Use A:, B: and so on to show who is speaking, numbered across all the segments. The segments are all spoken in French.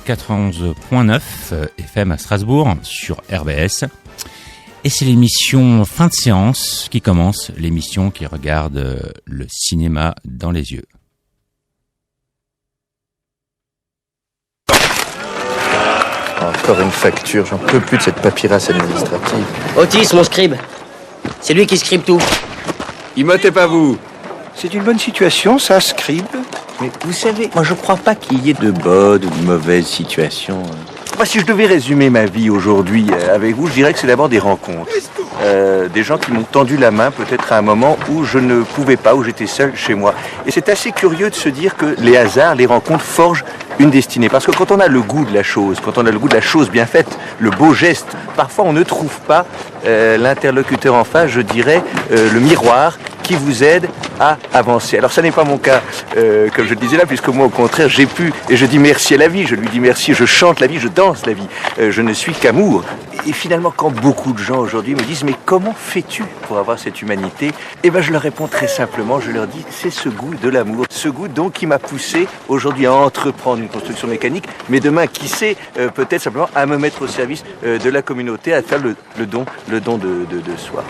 A: 91.9 FM à Strasbourg sur RBS. Et c'est l'émission Fin de séance qui commence, l'émission qui regarde le cinéma dans les yeux.
B: Encore une facture, j'en peux plus de cette paperasse administrative.
C: Otis, mon scribe. C'est lui qui scribe tout.
B: Imotez pas vous.
D: C'est une bonne situation, ça, scribe.
B: Mais vous savez, moi je crois pas qu'il y ait de bonnes ou de mauvaises situations.
D: Moi, si je devais résumer ma vie aujourd'hui avec vous, je dirais que c'est d'abord des rencontres. Des gens qui m'ont tendu la main peut-être à un moment où je ne pouvais pas, où j'étais seul chez moi. Et c'est assez curieux de se dire que les hasards, les rencontres forgent une destinée. Parce que quand on a le goût de la chose, quand on a le goût de la chose bien faite, le beau geste, parfois on ne trouve pas l'interlocuteur en face, je dirais, le miroir qui vous aide à avancer. Alors ça n'est pas mon cas, comme je le disais là, puisque moi au contraire j'ai pu, et je dis merci à la vie, je lui dis merci, je chante la vie, je danse la vie, je ne suis qu'amour. Et finalement quand beaucoup de gens aujourd'hui me disent mais comment fais-tu pour avoir cette humanité, eh ben je leur réponds très simplement, je leur dis c'est ce goût de l'amour, ce goût donc qui m'a poussé aujourd'hui à entreprendre une construction mécanique, mais demain qui sait peut-être simplement à me mettre au service de la communauté, à faire le don de soi.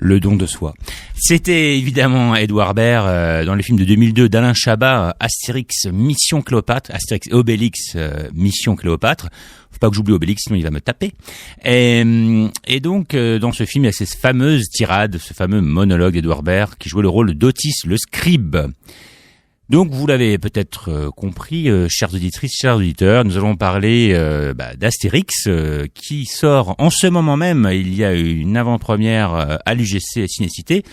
A: Le don de soi. C'était évidemment Edouard Baird dans le film de 2002 d'Alain Chabat, Astérix Mission Cléopâtre, Astérix et Obélix Mission Cléopâtre. Faut pas que j'oublie Obélix, sinon il va me taper. Et donc dans ce film, il y a ces fameuses tirades, ce fameux monologue d'Edouard Baird qui jouait le rôle d'Otis, le scribe. Donc vous l'avez peut-être compris, chères auditrices, chers auditeurs, nous allons parler d'Astérix qui sort en ce moment même. Il y a une avant-première à l'UGC Cinécité.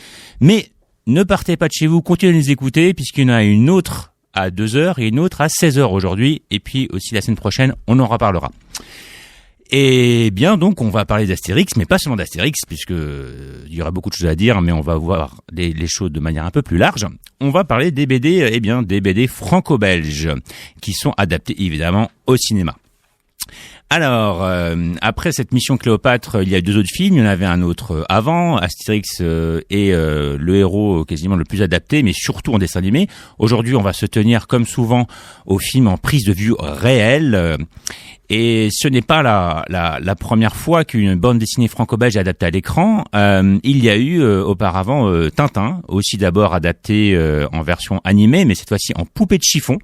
A: Mais ne partez pas de chez vous, continuez de nous écouter puisqu'il y en a une autre à 2h et une autre à 16h aujourd'hui. Et puis aussi la semaine prochaine, on en reparlera. Et bien donc on va parler d'Astérix, mais pas seulement d'Astérix, puisque il y aura beaucoup de choses à dire, mais on va voir les choses de manière un peu plus large. On va parler des BD, des BD franco-belges, qui sont adaptés évidemment au cinéma. Alors, après cette Mission Cléopâtre, il y a 2 autres films. Il y en avait un autre avant, Astérix est le héros quasiment le plus adapté, mais surtout en dessin animé. Aujourd'hui, on va se tenir comme souvent au film en prise de vue réelle. Et ce n'est pas la première fois qu'une bande dessinée franco-belge est adaptée à l'écran. Il y a eu auparavant Tintin, aussi d'abord adapté en version animée, mais cette fois-ci en poupée de chiffon.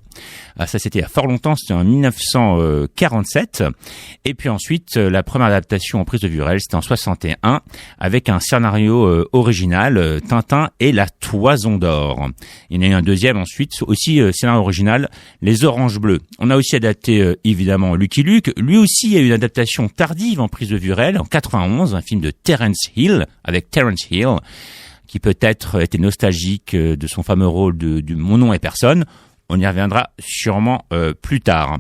A: Ça c'était il y a fort longtemps, c'était en 1947. Et puis ensuite, la première adaptation en prise de vue réelle, c'était en 61, avec un scénario original, Tintin et la Toison d'Or. Il y en a eu un deuxième ensuite, aussi scénario original, Les Oranges Bleues. On a aussi adapté évidemment Lucky Luke. Lui aussi, il y a eu une adaptation tardive en prise de vue réelle, en 91, un film de Terence Hill, avec Terence Hill, qui peut-être était nostalgique de son fameux rôle de Mon nom est personne. On y reviendra sûrement plus tard.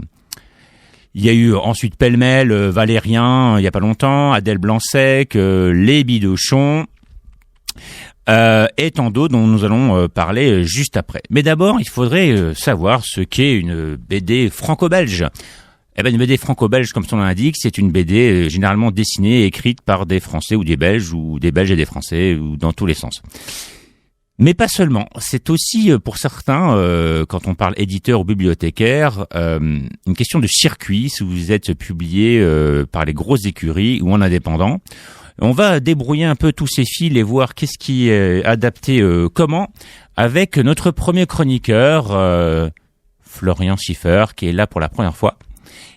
A: Il y a eu ensuite pêle-mêle, Valérien, il y a pas longtemps, Adèle Blanc-Sec, Les Bidochons, et tant d'autres dont nous allons parler juste après. Mais d'abord, il faudrait savoir ce qu'est une BD franco-belge. Une BD franco-belge, comme son nom l'indique, c'est une BD généralement dessinée et écrite par des Français ou des Belges et des Français, ou dans tous les sens. Mais pas seulement. C'est aussi, pour certains, quand on parle éditeur ou bibliothécaire, une question de circuit, si vous êtes publié par les grosses écuries ou en indépendant. On va débrouiller un peu tous ces fils et voir qu'est-ce qui est adapté comment, avec notre premier chroniqueur, Florian Schiffer, qui est là pour la première fois,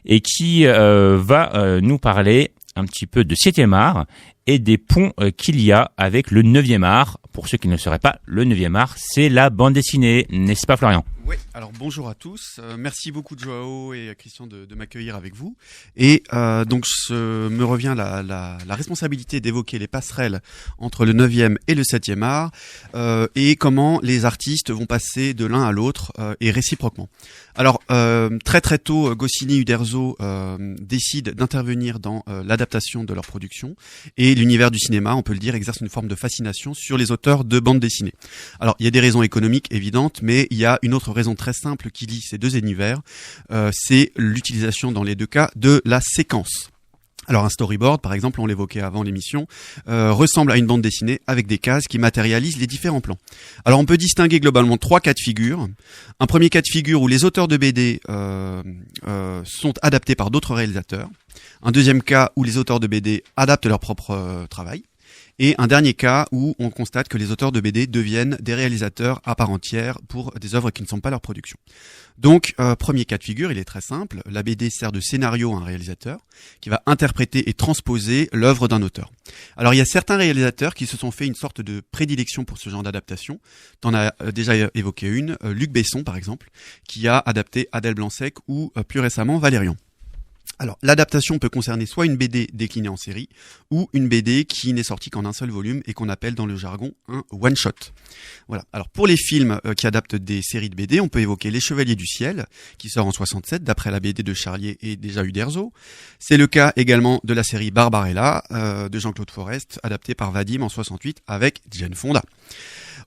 A: et qui va nous parler un petit peu de 7e art et des ponts qu'il y a avec le 9e art. Pour ceux qui ne le sauraient pas, le 9e art, c'est la bande dessinée, n'est-ce pas Florian ?
E: Oui, alors bonjour à tous. Merci beaucoup Joao et Christian de m'accueillir avec vous. Et donc me revient la responsabilité d'évoquer les passerelles entre le 9e et le 7e art et comment les artistes vont passer de l'un à l'autre et réciproquement. Alors très très tôt, Goscinny et Uderzo décident d'intervenir dans l'adaptation de leur production et l'univers du cinéma, on peut le dire, exerce une forme de fascination sur les auteurs de bande dessinée. Alors il y a des raisons économiques évidentes, mais il y a une autre raison très simple qui lie ces deux univers, c'est l'utilisation dans les deux cas de la séquence. Alors un storyboard, par exemple, on l'évoquait avant l'émission, ressemble à une bande dessinée avec des cases qui matérialisent les différents plans. Alors on peut distinguer globalement 3 cas de figure. Un premier cas de figure où les auteurs de BD sont adaptés par d'autres réalisateurs. Un deuxième cas où les auteurs de BD adaptent leur propre travail. Et un dernier cas où on constate que les auteurs de BD deviennent des réalisateurs à part entière pour des œuvres qui ne sont pas leur production. Donc, premier cas de figure, il est très simple. La BD sert de scénario à un réalisateur qui va interpréter et transposer l'œuvre d'un auteur. Alors, il y a certains réalisateurs qui se sont fait une sorte de prédilection pour ce genre d'adaptation. T'en as déjà évoqué une, Luc Besson par exemple, qui a adapté Adèle Blanc-Sec ou plus récemment Valérian. Alors, l'adaptation peut concerner soit une BD déclinée en série, ou une BD qui n'est sortie qu'en un seul volume et qu'on appelle dans le jargon un one-shot. Voilà. Alors, pour les films qui adaptent des séries de BD, on peut évoquer Les Chevaliers du Ciel, qui sort en 67, d'après la BD de Charlier et déjà Uderzo. C'est le cas également de la série Barbarella, de Jean-Claude Forest, adaptée par Vadim en 68 avec Jane Fonda.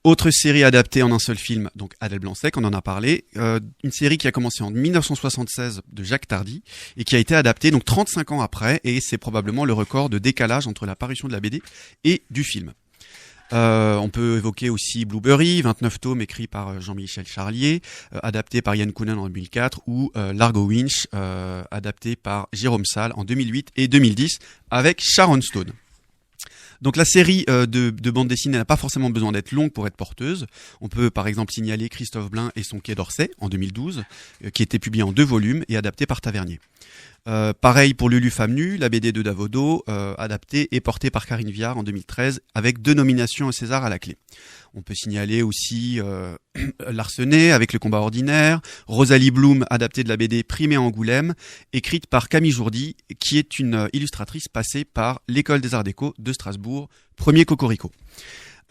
E: Autre série adaptée en un seul film, donc Adèle Blanc-Sec, on en a parlé, une série qui a commencé en 1976 de Jacques Tardy et qui a été adaptée donc 35 ans après, et c'est probablement le record de décalage entre la parution de la BD et du film. On peut évoquer aussi Blueberry, 29 tomes écrits par Jean-Michel Charlier, adapté par Yann Kounen en 2004, ou Largo Winch, adapté par Jérôme Salle en 2008 et 2010 avec Sharon Stone. Donc la série de bande dessinée n'a pas forcément besoin d'être longue pour être porteuse. On peut par exemple signaler Christophe Blain et son Quai d'Orsay en 2012, qui était publié en 2 volumes et adapté par Tavernier. Pareil pour Lulu Femme Nue, la BD de Davodo, adaptée et portée par Karine Viard en 2013, avec 2 nominations au César à la clé. On peut signaler aussi Larsenet avec Le Combat ordinaire, Rosalie Bloom, adaptée de la BD Primée à Angoulême, écrite par Camille Jourdi, qui est une illustratrice passée par l'École des Arts Déco de Strasbourg, premier Cocorico.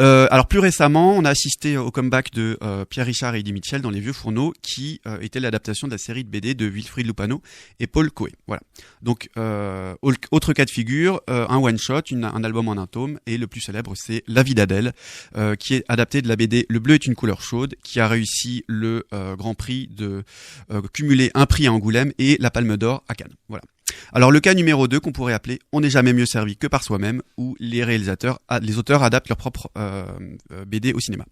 E: Alors plus récemment, on a assisté au comeback de Pierre Richard et Eddie Mitchell dans Les Vieux Fourneaux, qui était l'adaptation de la série de BD de Wilfried Lupano et Paul Coé. Voilà. Donc autre cas de figure, un one shot, un album en un tome, et le plus célèbre c'est La vie d'Adèle, qui est adapté de la BD Le bleu est une couleur chaude, qui a réussi le Grand Prix de cumuler un prix à Angoulême et la Palme d'Or à Cannes. Voilà. Alors le cas numéro 2 qu'on pourrait appeler On n'est jamais mieux servi que par soi-même, où les auteurs adaptent leur propre BD au cinéma.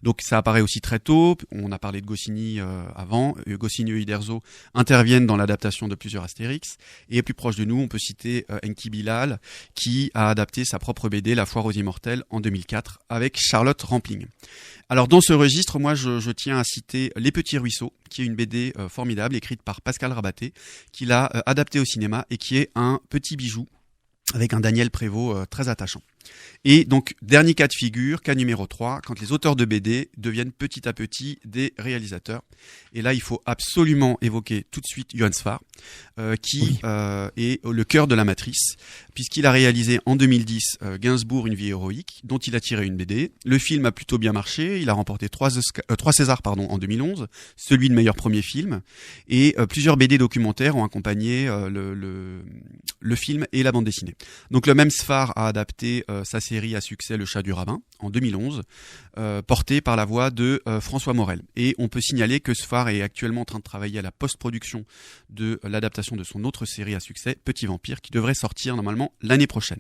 E: Donc ça apparaît aussi très tôt, on a parlé de Goscinny avant, Goscinny et Uderzo interviennent dans l'adaptation de plusieurs Astérix, et plus proche de nous on peut citer Enki Bilal, qui a adapté sa propre BD La Foire aux Immortels en 2004 avec Charlotte Rampling. Alors dans ce registre, moi je tiens à citer Les Petits Ruisseaux, qui est une BD formidable écrite par Pascal Rabaté, qui l'a adapté au cinéma et qui est un petit bijou avec un Daniel Prévost très attachant. Et donc, dernier cas de figure, cas numéro 3, quand les auteurs de BD deviennent petit à petit des réalisateurs. Et là, il faut absolument évoquer tout de suite Johann Sfar, qui est le cœur de la matrice, puisqu'il a réalisé en 2010 Gainsbourg, une vie héroïque, dont il a tiré une BD. Le film a plutôt bien marché, il a remporté 3 Césars en 2011, celui de meilleur premier film, et plusieurs BD documentaires ont accompagné le film et la bande dessinée. Donc le même Sfar a adapté sa série à succès Le Chat du Rabbin en 2011, portée par la voix de François Morel. Et on peut signaler que Sfar est actuellement en train de travailler à la post-production de l'adaptation de son autre série à succès, Petit Vampire, qui devrait sortir normalement l'année prochaine.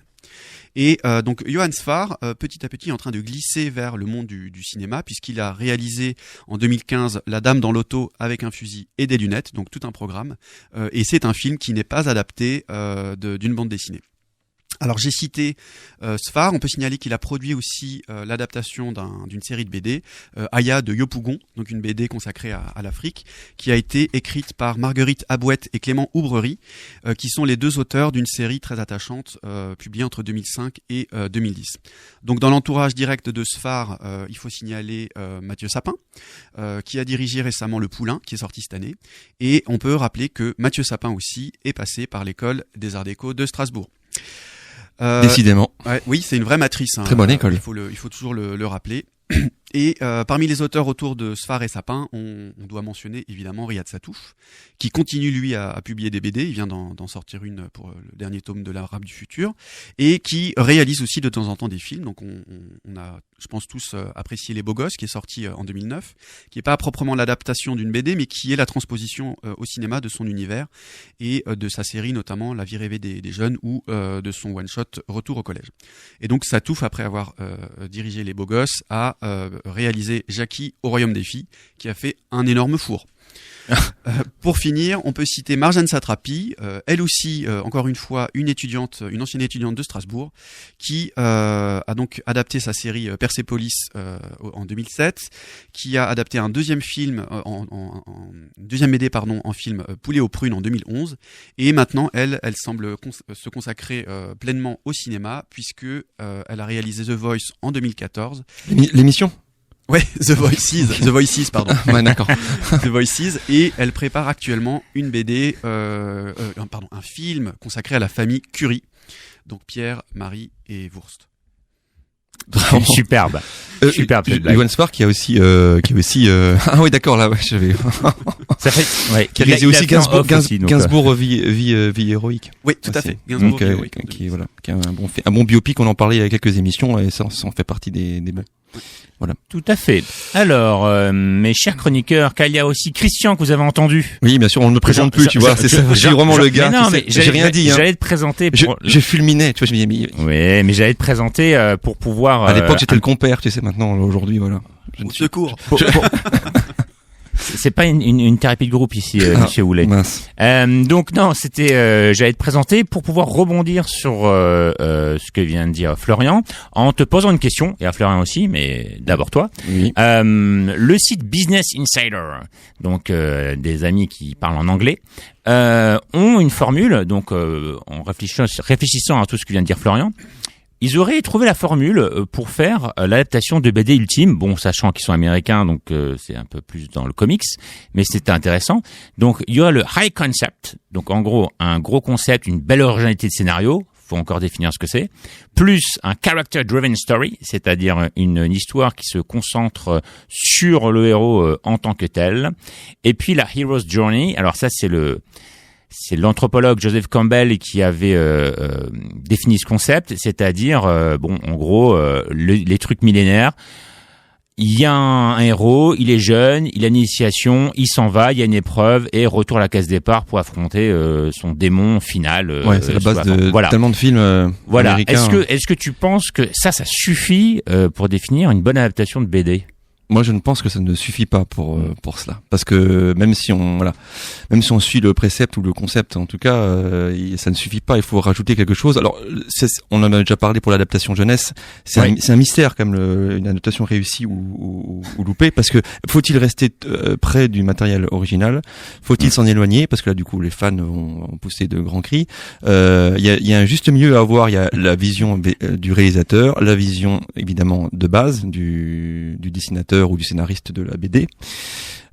E: Et donc Johann Sfar, petit à petit, est en train de glisser vers le monde du cinéma, puisqu'il a réalisé en 2015 La Dame dans l'auto avec un fusil et des lunettes, donc tout un programme. Et c'est un film qui n'est pas adapté d'une bande dessinée. Alors j'ai cité Sfar, on peut signaler qu'il a produit aussi l'adaptation d'une série de BD, Aya de Yopougon, donc une BD consacrée à l'Afrique, qui a été écrite par Marguerite Abouette et Clément Oubrerie, qui sont les 2 auteurs d'une série très attachante publiée entre 2005 et 2010. Donc dans l'entourage direct de Sfar, il faut signaler Mathieu Sapin, qui a dirigé récemment Le Poulain, qui est sorti cette année, et on peut rappeler que Mathieu Sapin aussi est passé par l'École des Arts Déco de Strasbourg.
F: Décidément.
E: Ouais, oui, c'est une vraie matrice. Hein.
F: Très bonne école.
E: Il faut toujours le rappeler. Et parmi les auteurs autour de Sphare et Sapin, on doit mentionner évidemment Riyad Sattouf, qui continue lui à publier des BD. Il vient d'en sortir une pour le dernier tome de l'Arabe du futur, et qui réalise aussi de temps en temps des films. Donc on a, je pense tous apprécié Les Beaux Gosses, qui est sorti en 2009, qui est pas proprement l'adaptation d'une BD, mais qui est la transposition au cinéma de son univers et de sa série, notamment La vie rêvée des jeunes, ou de son one-shot Retour au collège. Et donc Sattouf, après avoir dirigé Les Beaux Gosses, a réalisé Jackie au Royaume des filles, qui a fait un énorme four. Pour finir, on peut citer Marjane Satrapi, elle aussi, encore une fois, une ancienne étudiante de Strasbourg, qui a donc adapté sa série Persepolis en 2007, qui a adapté un deuxième film, deuxième BD en film Poulet aux prunes en 2011, et maintenant elle semble se consacrer pleinement au cinéma, puisque elle a réalisé The Voice en 2014.
F: L'émission?
E: Ouais, The Voices, pardon.
F: Ouais, d'accord.
E: The Voices, et elle prépare actuellement une BD, un film consacré à la famille Curie. Donc Pierre, Marie et Wurst.
A: Superbe. Superbe.
F: Johan Spark qui a aussi ah oui, d'accord, là, ouais, j'avais.
A: Ça fait, ouais.
F: Qui a réalisé aussi Gainsbourg, vie héroïque.
E: Oui, tout à fait. Gainsbourg, vie héroïque.
F: Qui est un bon biopic, on en parlait il y a quelques émissions, et ça en fait partie des bons. Voilà.
A: Tout à fait. Alors, mes chers chroniqueurs, car il y a aussi Christian que vous avez entendu.
F: Oui, bien sûr, on ne me présente plus, tu vois, c'est ça. Je suis vraiment le gars.
A: Mais non, mais
F: j'ai rien dit, hein.
A: J'allais te présenter
F: je fulminais, tu vois, je me disais,
A: oui, mais j'allais te présenter, pour pouvoir,
F: à l'époque, j'étais le compère, tu sais, maintenant, aujourd'hui, voilà.
E: Au secours.
A: C'est pas une thérapie de groupe ici, monsieur Houlet. Donc non, c'était, j'allais te présenter pour pouvoir rebondir sur ce que vient de dire Florian, en te posant une question, et à Florian aussi, mais d'abord toi.
F: Oui.
A: Le site Business Insider, donc des amis qui parlent en anglais, ont une formule, donc en réfléchissant à tout ce que vient de dire Florian, ils auraient trouvé la formule pour faire l'adaptation de BD ultime, bon, sachant qu'ils sont américains, donc c'est un peu plus dans le comics, mais c'était intéressant. Donc il y aura le high concept, donc en gros un gros concept, une belle originalité de scénario, faut encore définir ce que c'est, plus un character driven story, c'est-à-dire une histoire qui se concentre sur le héros en tant que tel, et puis la hero's journey. Alors ça c'est l'anthropologue Joseph Campbell qui avait défini ce concept, c'est-à-dire en gros les trucs millénaires. Il y a un héros, il est jeune, il a une initiation, il s'en va, il y a une épreuve et retour à la case départ pour affronter son démon final.
F: Ouais, c'est la base de tellement de films
A: voilà.
F: américains.
A: Est-ce que tu penses que ça suffit pour définir une bonne adaptation de BD?
F: Moi, je ne pense que ça ne suffit pas pour cela, parce que même si on suit le précepte ou le concept, en tout cas, ça ne suffit pas. Il faut rajouter quelque chose. Alors, on en a déjà parlé pour l'adaptation jeunesse. C'est un mystère quand même, une adaptation réussie ou loupée, parce que faut-il rester près du matériel original? Faut-il s'en éloigner? Parce que là, du coup, les fans vont pousser de grands cris. Il y a un juste milieu à avoir. Il y a la vision du réalisateur, la vision évidemment de base du dessinateur ou du scénariste de la BD.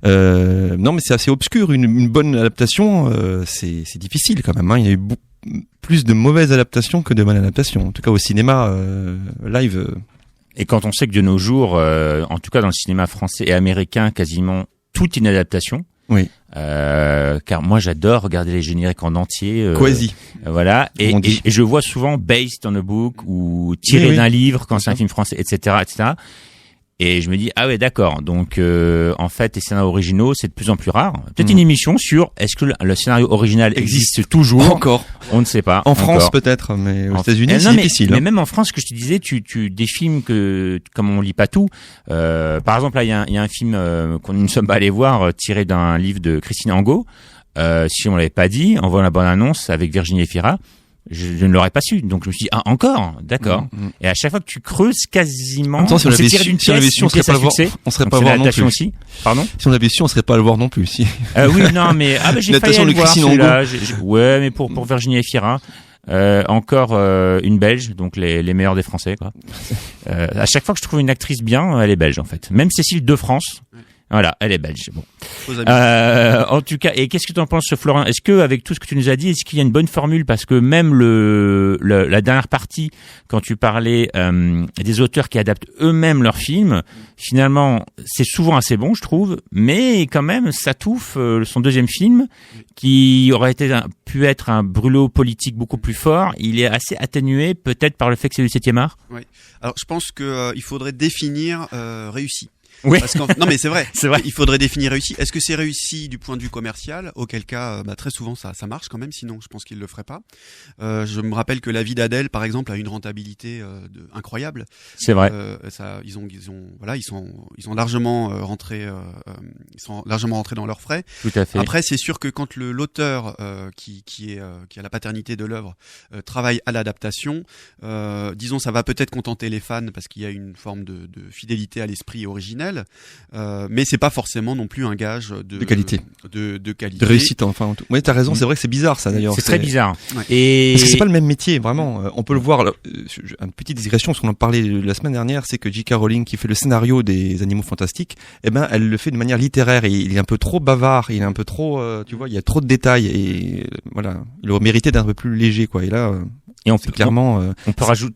F: Non, mais c'est assez obscur. Une bonne adaptation, c'est difficile quand même, hein. Il y a eu plus de mauvaises adaptations que de bonnes adaptations. En tout cas, au cinéma live.
A: Et quand on sait que de nos jours, en tout cas dans le cinéma français et américain, quasiment tout est une adaptation.
F: Oui.
A: Car moi j'adore regarder les génériques en entier.
F: Quasi.
A: Voilà. Et je vois souvent based on a book ou tiré d'un livre quand c'est un film français, etc., etc. Et je me dis, ah ouais, d'accord. Donc, en fait, les scénarios originaux, c'est de plus en plus rare. Peut-être une émission sur est-ce que le scénario original existe toujours?
F: Encore.
A: On ne sait pas.
F: En France, peut-être, mais aux États-Unis, c'est difficile.
A: Mais même en France, ce que je te disais, des films comme on lit pas tout. Par exemple, là, il y a un film qu'on ne sommes pas allés voir, tiré d'un livre de Christine Angot. Si on l'avait pas dit, en voyant la bonne-annonce avec Virginie Efira, je ne l'aurais pas su. Donc je me suis dit, ah, encore, d'accord. Et à chaque fois que tu creuses quasiment,
F: si on l'avait su, on serait pas le voir. On serait pas voir non plus.
A: Aussi. Pardon?
F: Si on l'avait su, on serait pas le voir non plus. Si.
A: Oui, non, mais j'ai failli le voir celui-là. Ouais, mais pour Virginie Efira. Encore une Belge, donc les meilleurs des Français, quoi. À chaque fois que je trouve une actrice bien, elle est belge en fait. Même Cécile de France. Voilà, elle est belge. Bon. En tout cas, et qu'est-ce que tu en penses, Florent? Est-ce que, avec tout ce que tu nous as dit, est-ce qu'il y a une bonne formule? Parce que même la dernière partie, quand tu parlais des auteurs qui adaptent eux-mêmes leurs films, finalement, c'est souvent assez bon, je trouve, mais quand même, Satouf, son deuxième film, qui aurait pu être un brûlot politique beaucoup plus fort, il est assez atténué, peut-être par le fait que c'est du 7e art.
E: Oui. Alors, je pense que il faudrait définir réussi.
A: Oui.
E: Non mais c'est vrai.
A: C'est vrai.
E: Il faudrait définir réussi. Est-ce que c'est réussi du point de vue commercial? Auquel cas, très souvent ça marche quand même. Sinon, je pense qu'il le ferait pas. Je me rappelle que La vie d'Adèle, par exemple, a une rentabilité incroyable.
A: C'est vrai.
E: Ils sont largement rentrés. Ils sont largement rentrés dans leurs frais.
A: Tout à fait.
E: Après, c'est sûr que quand l'auteur qui a la paternité de l'œuvre travaille à l'adaptation, disons, ça va peut-être contenter les fans parce qu'il y a une forme de fidélité à l'esprit originel. Mais c'est pas forcément non plus un gage de
F: qualité,
E: de qualité,
F: de réussite. Enfin, oui, t'as raison. C'est vrai que c'est bizarre ça d'ailleurs.
A: C'est très bizarre.
E: Ouais.
A: Et
F: parce que c'est pas le même métier, vraiment. On peut le voir. Une petite digression, parce qu'on en parlait la semaine dernière, c'est que J.K. Rowling, qui fait le scénario des Animaux Fantastiques, elle le fait de manière littéraire. Et il est un peu trop bavard. Il est un peu trop, tu vois, il y a trop de détails. Et voilà, il aurait mérité d'être un peu plus léger, quoi. Et là,
A: on
F: peut clairement,
A: on peut rajouter.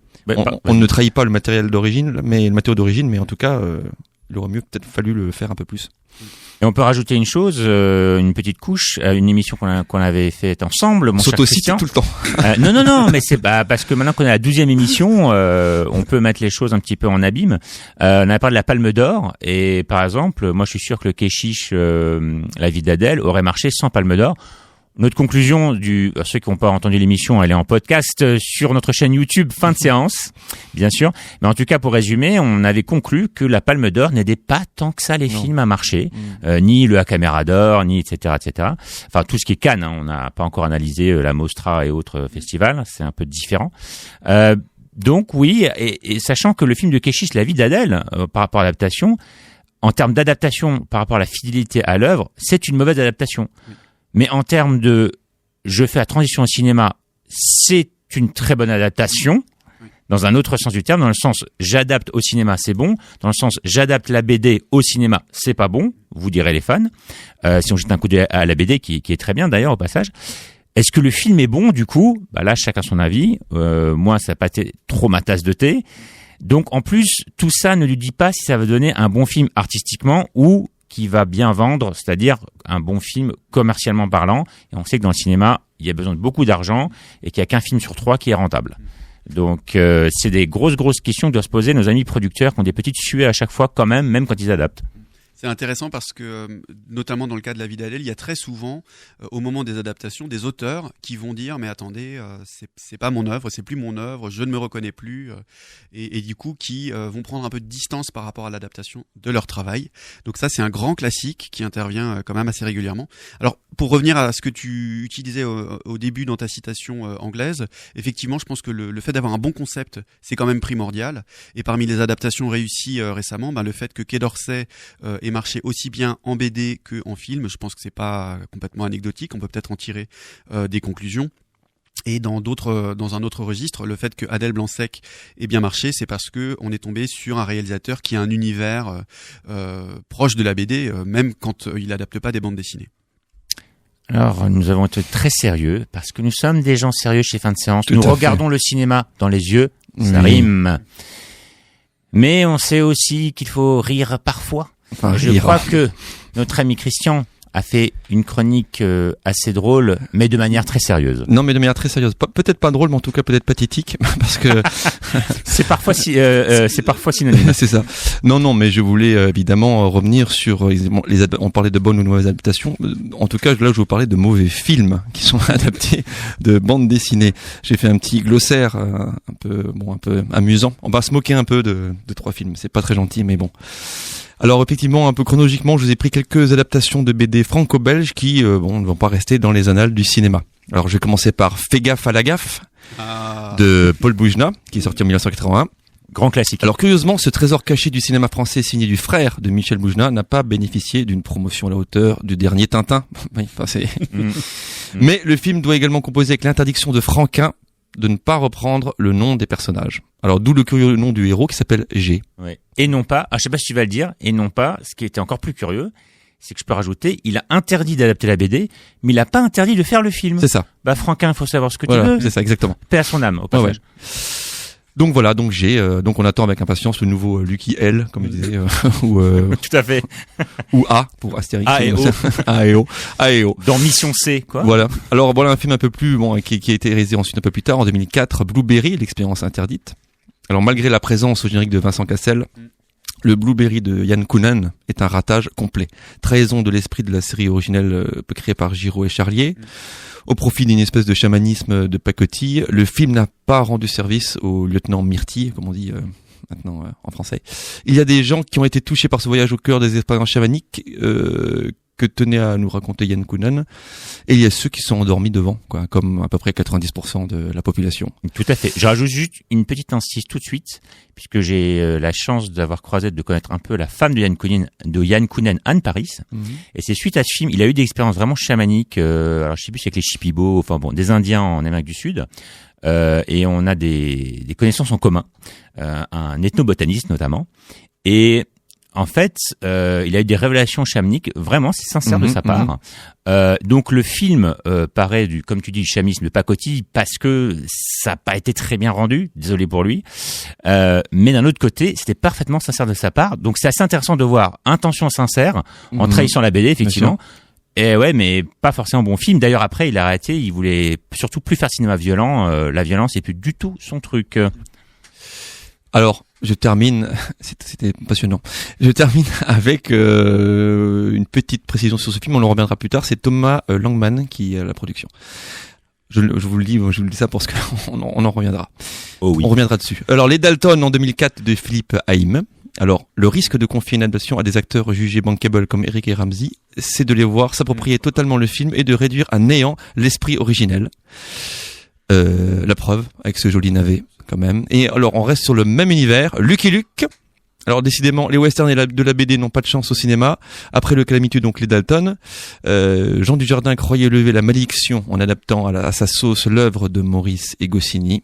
F: On ne trahit pas le matériau d'origine, mais en tout cas. Il aurait mieux peut-être fallu le faire un peu plus.
A: Et on peut rajouter une chose, une petite couche, à une émission qu'on avait fait ensemble, mon cher Christian.
F: Tout le temps.
A: Non, mais c'est parce que maintenant qu'on est à la 12e émission, on peut mettre les choses un petit peu en abîme. On a parlé de la Palme d'Or, et par exemple, moi je suis sûr que le Keshish, La vie d'Adèle, aurait marché sans Palme d'Or. Notre conclusion, ceux qui n'ont pas entendu l'émission, elle est en podcast sur notre chaîne YouTube, fin de séance, bien sûr. Mais en tout cas, pour résumer, on avait conclu que la Palme d'Or n'aidait pas tant que ça les films à marcher, ni le Caméra d'Or, ni etc. Enfin, tout ce qui est Cannes, on n'a pas encore analysé la Mostra et autres festivals, c'est un peu différent. Donc oui, et sachant que le film de Keshish, La vie d'Adèle, par rapport à l'adaptation, en termes d'adaptation par rapport à la fidélité à l'œuvre, c'est une mauvaise adaptation. Mais en termes de je fais la transition au cinéma, c'est une très bonne adaptation, dans un autre sens du terme, dans le sens j'adapte au cinéma, c'est bon, dans le sens j'adapte la BD au cinéma, c'est pas bon, vous direz les fans, si on jette un coup d'œil à la BD, qui est très bien d'ailleurs au passage. Est-ce que le film est bon du coup? Là, chacun son avis, moi ça n'a pas été trop ma tasse de thé. Donc en plus, tout ça ne lui dit pas si ça va donner un bon film artistiquement ou qui va bien vendre, c'est-à-dire un bon film commercialement parlant. Et on sait que dans le cinéma, il y a besoin de beaucoup d'argent et qu'il n'y a qu'un film sur 3 qui est rentable. Donc c'est des grosses questions que doivent se poser nos amis producteurs qui ont des petites suées à chaque fois quand même quand ils adaptent.
E: C'est intéressant parce que, notamment dans le cas de La vie d'Adèle, il y a très souvent, au moment des adaptations, des auteurs qui vont dire mais attendez, c'est pas mon œuvre, c'est plus mon œuvre, je ne me reconnais plus, et du coup qui vont prendre un peu de distance par rapport à l'adaptation de leur travail. Donc ça, c'est un grand classique qui intervient quand même assez régulièrement. Alors pour revenir à ce que tu utilisais au début dans ta citation anglaise, effectivement, je pense que le fait d'avoir un bon concept, c'est quand même primordial. Et parmi les adaptations réussies récemment, le fait que Quai d'Orsay ait marché aussi bien en BD que en film, je pense que c'est pas complètement anecdotique. On peut peut-être en tirer des conclusions. Et dans un autre registre, le fait que Adèle Blanc-Sec ait bien marché, c'est parce que on est tombé sur un réalisateur qui a un univers proche de la BD, même quand il adapte pas des bandes dessinées.
A: Alors, nous avons été très sérieux, parce que nous sommes des gens sérieux chez Fin de Séance.
F: Tout
A: nous
F: à
A: regardons
F: fait.
A: le cinéma dans les yeux, ça rime. Mais on sait aussi qu'il faut rire parfois.
F: Enfin,
A: Je crois que notre ami Christian a fait une chronique assez drôle, mais de manière très sérieuse.
F: Non, mais de manière très sérieuse. Peut-être pas drôle, mais en tout cas peut-être pathétique, parce que
A: C'est parfois synonyme.
F: c'est ça. Non, mais je voulais évidemment revenir sur on parlait de bonnes ou de mauvaises adaptations. En tout cas, là, je vais vous parler de mauvais films qui sont adaptés de bandes dessinées. J'ai fait un petit glossaire un peu amusant. On va se moquer un peu de 3 films. C'est pas très gentil, mais bon. Alors effectivement, un peu chronologiquement, je vous ai pris quelques adaptations de BD franco-belges qui ne vont pas rester dans les annales du cinéma. Alors je vais commencer par Fais gaffe à la gaffe de Paul Boujna, qui est sorti en 1981.
A: Grand classique.
F: Alors curieusement, ce trésor caché du cinéma français signé du frère de Michel Boujna n'a pas bénéficié d'une promotion à la hauteur du dernier Tintin. Mais le film doit également composer avec l'interdiction de Franquin de ne pas reprendre le nom des personnages. Alors d'où le curieux nom du héros qui s'appelle G.
A: Ouais. Et non pas, je sais pas si tu vas le dire, et non pas, ce qui était encore plus curieux, c'est que je peux rajouter, il a interdit d'adapter la BD, mais il a pas interdit de faire le film.
F: C'est ça.
A: Bah Franquin, il faut savoir ce que
F: Voilà,
A: tu veux.
F: c'est ça, exactement.
A: Paix à son âme, au passage.
F: Donc voilà, donc donc on attend avec impatience le nouveau Lucky L, comme il disait, ou
A: Tout à fait.
F: ou A pour Astérix.
A: A et O.
F: A et O.
A: Dans Mission C, quoi.
F: Voilà. Alors voilà un film un peu plus qui a été réalisé ensuite un peu plus tard en 2004, Blueberry, l'expérience interdite. Alors malgré la présence au générique de Vincent Cassel, le Blueberry de Yann Kounen est un ratage complet. Trahison de l'esprit de la série originelle créée par Giraud et Charlier. Au profit d'une espèce de chamanisme de pacotille, le film n'a pas rendu service au lieutenant Myrtille, comme on dit maintenant en français. Il y a des gens qui ont été touchés par ce voyage au cœur des expériences chamaniques que tenait à nous raconter Yann Kounen, et il y a ceux qui sont endormis devant, quoi, comme à peu près 90% de la population.
A: Tout à fait. Je rajoute juste une petite insiste tout de suite, puisque j'ai la chance d'avoir croisé, de connaître un peu la femme de Yann Kounen, Anne Paris. Et c'est suite à ce film, il a eu des expériences vraiment chamaniques, alors je sais plus, c'est avec les Shipibo, enfin bon, des Indiens en Amérique du Sud. Et on a des connaissances en commun, un ethnobotaniste notamment. Et en fait, il a eu des révélations chamaniques, vraiment, c'est sincère de sa part. Donc le film paraît, comme tu dis, du chamisme de pacotille parce que ça n'a pas été très bien rendu, désolé pour lui. Mais d'un autre côté, c'était parfaitement sincère de sa part. Donc c'est assez intéressant de voir intention sincère en trahissant la BD, effectivement. Et ouais, mais pas forcément bon film. D'ailleurs, après, il a arrêté. Il voulait surtout plus faire cinéma violent. La violence n'est plus du tout son truc.
F: Alors, je termine, c'était passionnant. Je termine avec une petite précision sur ce film, on le reviendra plus tard, c'est Thomas Langman qui a la production. Je vous le dis ça parce qu'on en reviendra.
A: Oh oui.
F: On reviendra dessus. Alors, Les Dalton en 2004 de Philippe Haïm. Alors, le risque de confier une adaptation à des acteurs jugés bankable comme Eric et Ramsey, c'est de les voir s'approprier totalement le film et de réduire à néant l'esprit originel. La preuve, avec ce joli navet, quand même. Et alors, on reste sur le même univers. Lucky Luke. Alors, décidément, les westerns de la BD n'ont pas de chance au cinéma. Après le calamiteux, donc, Les Dalton, Jean Dujardin croyait lever la malédiction en adaptant à sa sauce l'œuvre de Maurice et Goscinny.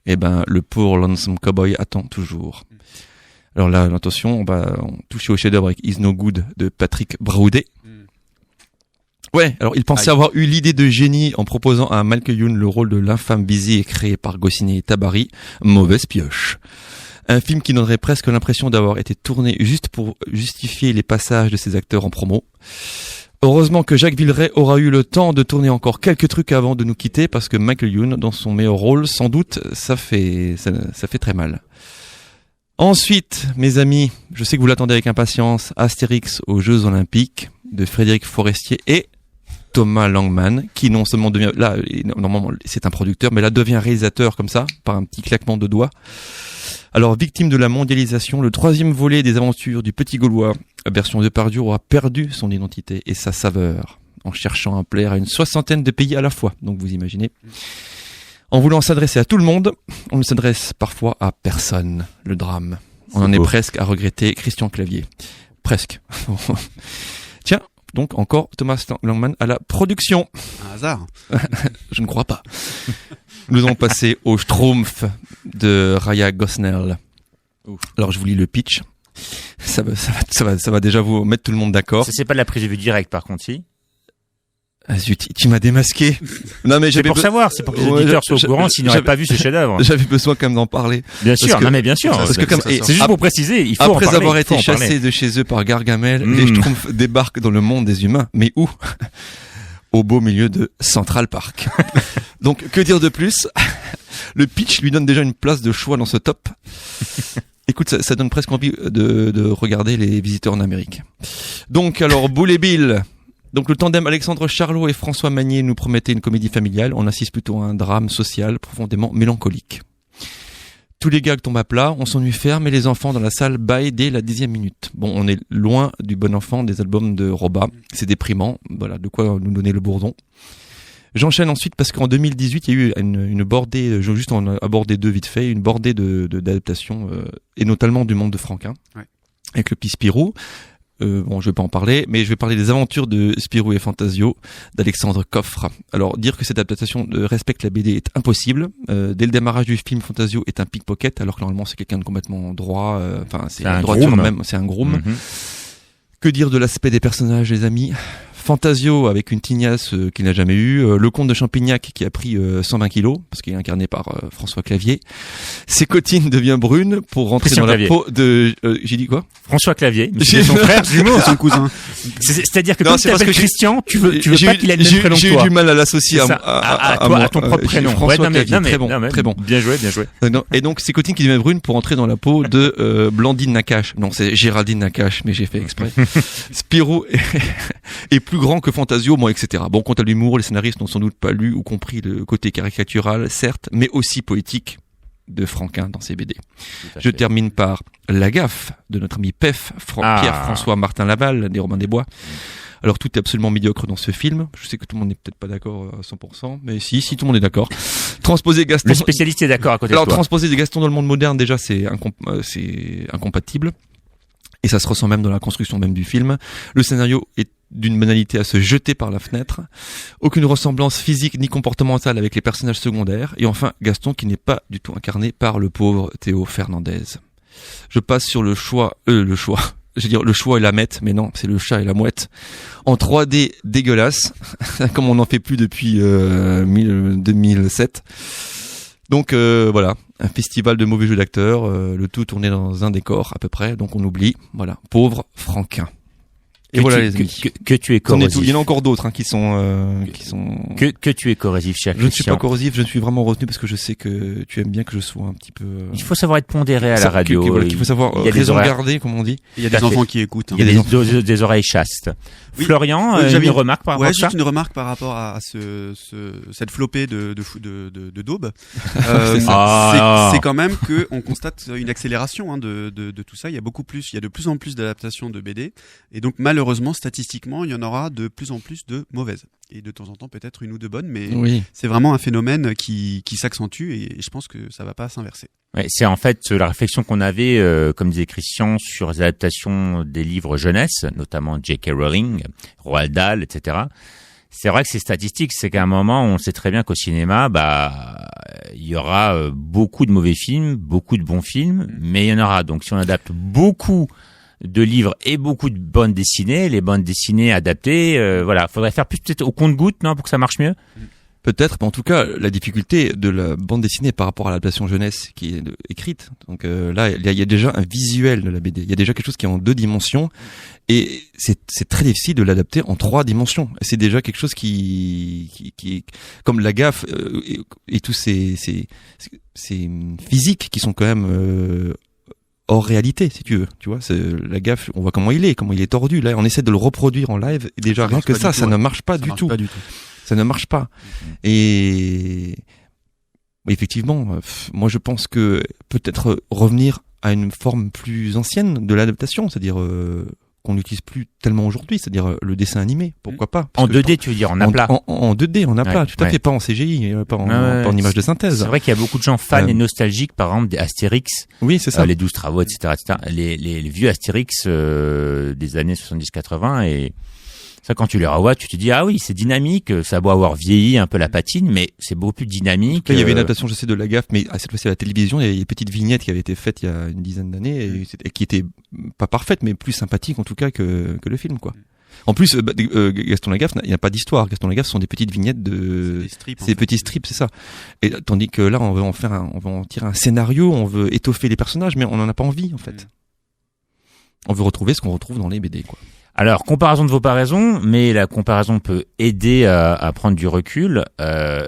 F: Eh ben, le pauvre Lonesome Cowboy attend toujours. Alors là, attention, on va toucher au chef-d'œuvre avec Is No Good de Patrick Braoudet. Ouais, alors il pensait avoir eu l'idée de génie en proposant à Michael Youn le rôle de l'infâme Busy créé par Goscinny et Tabary. Mauvaise pioche. Un film qui donnerait presque l'impression d'avoir été tourné juste pour justifier les passages de ses acteurs en promo. Heureusement que Jacques Villeray aura eu le temps de tourner encore quelques trucs avant de nous quitter parce que Michael Youn, dans son meilleur rôle, sans doute, ça fait très mal. Ensuite, mes amis, je sais que vous l'attendez avec impatience, Astérix aux Jeux Olympiques de Frédéric Forestier et Thomas Langman, qui non seulement devient, là, normalement, c'est un producteur, mais là devient réalisateur comme ça, par un petit claquement de doigts. Alors, victime de la mondialisation, le 3e volet des aventures du Petit Gaulois, version Depardieu, aura perdu son identité et sa saveur, en cherchant à plaire à une 60aine de pays à la fois. Donc, vous imaginez. En voulant s'adresser à tout le monde, on ne s'adresse parfois à personne. Le drame. On en est presque à regretter Christian Clavier. Presque. Tiens, donc encore Thomas Langman à la production.
E: Un hasard.
F: Je ne crois pas. Nous allons passer au Schtroumpf de Raya Gosnell. Alors je vous lis le pitch. Ça va déjà vous mettre tout le monde d'accord.
A: Ça, c'est pas de la prise de vue directe, par contre, si.
F: Ah zut, tu m'as démasqué. Non mais
A: c'est pour savoir, c'est pour que les auditeurs soient au courant s'ils n'auraient pas vu ce chef-d'œuvre.
F: J'avais besoin quand même d'en parler.
A: Bien sûr, non mais bien sûr.
F: Parce que
A: c'est juste pour préciser, il faut en parler.
F: Après avoir été chassés de chez eux par Gargamel, les Schtroumpfs débarquent dans le monde des humains. Mais où? Au beau milieu de Central Park. Donc, que dire de plus? Le pitch lui donne déjà une place de choix dans ce top. Écoute, ça donne presque envie de regarder Les Visiteurs en Amérique. Donc, alors, Boule et Bill. Donc le tandem Alexandre Charlot et François Magnier nous promettait une comédie familiale. On assiste plutôt à un drame social profondément mélancolique. Tous les gags tombent à plat, on s'ennuie ferme et les enfants dans la salle bâillent dès la 10e minute. Bon, on est loin du bon enfant des albums de Roba. C'est déprimant. Voilà, de quoi nous donner le bourdon. J'enchaîne ensuite parce qu'en 2018, il y a eu une bordée, je vais juste en aborder deux vite fait, une bordée d'adaptations, et notamment du Monde de Franquin. Ouais. Avec le petit Spirou. bon, je vais pas en parler, mais je vais parler des aventures de Spirou et Fantasio d'Alexandre Coffre. Alors, dire que cette adaptation respecte la BD est impossible. Dès le démarrage du film, Fantasio est un pickpocket, alors que normalement c'est quelqu'un de complètement droit. Enfin, c'est
A: un
F: droiture
A: groom.
F: même, c'est un groom.
A: Mhm.
F: Que dire de l'aspect des personnages, les amis? Fantasio avec une tignasse qu'il n'a jamais eue, le comte de Champignac qui a pris 120 kilos parce qu'il est incarné par François Clavier. Ses cotines devient brune pour rentrer
A: Christian
F: dans
A: Clavier.
F: la peau de j'ai dit quoi?
A: François Clavier, c'est son frère jumeau.
E: C'est son cousin.
A: C'est-à-dire que
F: Non,
A: quand
F: c'est
A: tu
F: parce
A: t'appelles
F: que
A: Christian, tu veux
F: j'ai
A: pas
F: eu-
A: qu'il ait le même prénom que
F: j'ai eu
A: toi.
F: du mal à l'associer
A: C'est ça.
F: à
A: toi,
F: moi.
A: à ton propre prénom.
F: François
A: Ouais, non, mais-
F: Clavier,
A: non, mais-
F: très bon,
A: non, mais
F: très bon.
A: Bien joué, bien joué.
F: Non, et donc ces cotines qui deviennent brunes pour entrer dans la peau de Blandine Nakache. Non, c'est Géraldine Nakache, mais j'ai fait exprès. Spirou est plus grand que Fantasio, bon, etc. Bon, quant à l'humour, les scénaristes n'ont sans doute pas lu ou compris le côté caricatural, certes, mais aussi poétique de Franquin dans ses BD. Je termine par La Gaffe de notre ami Pef, Pierre-François Martin Laval, des Robins des Bois. Alors tout est absolument médiocre dans ce film. Je sais que tout le monde n'est peut-être pas d'accord à 100%, mais si tout le monde est d'accord. Transposer Gaston.
A: Le spécialiste est d'accord à côté
F: Alors
A: de toi.
F: transposer Gaston dans le monde moderne, déjà c'est incompatible. Et ça se ressent même dans la construction même du film. Le scénario est d'une banalité à se jeter par la fenêtre. Aucune ressemblance physique ni comportementale avec les personnages secondaires. Et enfin, Gaston qui n'est pas du tout incarné par le pauvre Théo Fernandez. Je passe sur le choix. Je veux dire le choix et la mette, mais non, c'est le chat et la mouette. En 3D dégueulasse, comme on n'en fait plus depuis 2007. Donc voilà, un festival de mauvais jeux d'acteurs, le tout tourné dans un décor à peu près, donc on oublie, voilà, pauvre Franquin. Et voilà les amis.
A: Que tu es
F: On est tout.
A: corrosif.
F: Il y en a encore d'autres qui sont
A: Que tu es corrosif, cher
F: Je ne suis
A: Christian.
F: pas corrosif, je ne suis vraiment retenu parce que je sais que tu aimes bien que je sois un petit peu.
A: Il faut savoir être pondéré à la radio.
F: Qu'il faut savoir
A: Il y a des
F: raison
A: horaires-
F: garder, comme on dit.
E: Il y a
A: Tout à
E: des
A: fait.
E: enfants qui écoutent.
A: Il y a des oreilles chastes.
E: Oui.
A: Florian,
E: Oui, j'avais
A: une remarque par rapport
E: Ouais,
A: à ça?
E: juste une remarque par rapport à cette flopée de daubes.
F: C'est
A: ça.
E: C'est quand même que on constate une accélération de tout ça. Il y a de plus en plus d'adaptations de BD, et donc malheureusement statistiquement, il y en aura de plus en plus de mauvaises, et de temps en temps peut-être une ou deux bonnes, mais
F: Oui.
E: c'est vraiment un phénomène qui s'accentue, et je pense que ça va pas s'inverser.
A: Ouais, c'est en fait la réflexion qu'on avait, comme disait Christian, sur les adaptations des livres jeunesse, notamment J.K. Rowling, Roald Dahl, etc. C'est vrai que c'est statistique, c'est qu'à un moment, on sait très bien qu'au cinéma, il y aura beaucoup de mauvais films, beaucoup de bons films, mais il y en aura. Donc si on adapte beaucoup de livres et beaucoup de bandes dessinées, les bandes dessinées adaptées, voilà, faudrait faire plus peut-être au compte-gouttes, non, pour que ça marche mieux.
F: Peut-être, mais en tout cas, la difficulté de la bande dessinée par rapport à l'adaptation jeunesse qui est écrite. Donc là, il y a déjà un visuel de la BD. Il y a déjà quelque chose qui est en 2 dimensions, et c'est très difficile de l'adapter en 3 dimensions. C'est déjà quelque chose qui comme La Gaffe et tous ces physiques qui sont quand même hors réalité, si tu veux. Tu vois, La Gaffe, on voit comment il est tordu. Là, on essaie de le reproduire en live, et déjà rien que ça ne marche pas du tout. Ça ne marche pas. Et effectivement, moi je pense que peut-être revenir à une forme plus ancienne de l'adaptation, c'est-à-dire qu'on n'utilise plus tellement aujourd'hui, c'est-à-dire le dessin animé, pourquoi pas.
A: En 2D, tu veux dire, en aplat.
F: En 2D, en aplat,
A: Ouais,
F: tout à fait, pas en CGI, pas en image de synthèse.
A: C'est vrai qu'il y a beaucoup de gens fans et nostalgiques, par exemple, des Astérix.
F: Oui, c'est ça.
A: Les 12 travaux, etc., etc. Les vieux Astérix des années 70-80, et ça, quand tu les revois, tu te dis, ah oui, c'est dynamique, ça doit avoir vieilli un peu la patine, mais c'est beaucoup plus dynamique.
F: Il y avait une adaptation, je sais, de La Gaffe, mais cette fois-ci à la télévision, il y a une petite vignette qui avait été faite il y a une dizaine d'années, et qui était pas parfaite, mais plus sympathique en tout cas que le film, quoi. En plus, Gaston Lagaffe, il n'y a pas d'histoire. Gaston Lagaffe, ce sont des petites vignettes
E: strips,
F: c'est des petits strips, c'est ça. Et tandis que là, on veut en tirer un scénario, on veut étoffer les personnages, mais on n'en a pas envie, en fait. On veut retrouver ce qu'on retrouve dans les BD, quoi.
A: Alors, comparaison de vos paraisons, mais la comparaison peut aider à prendre du recul.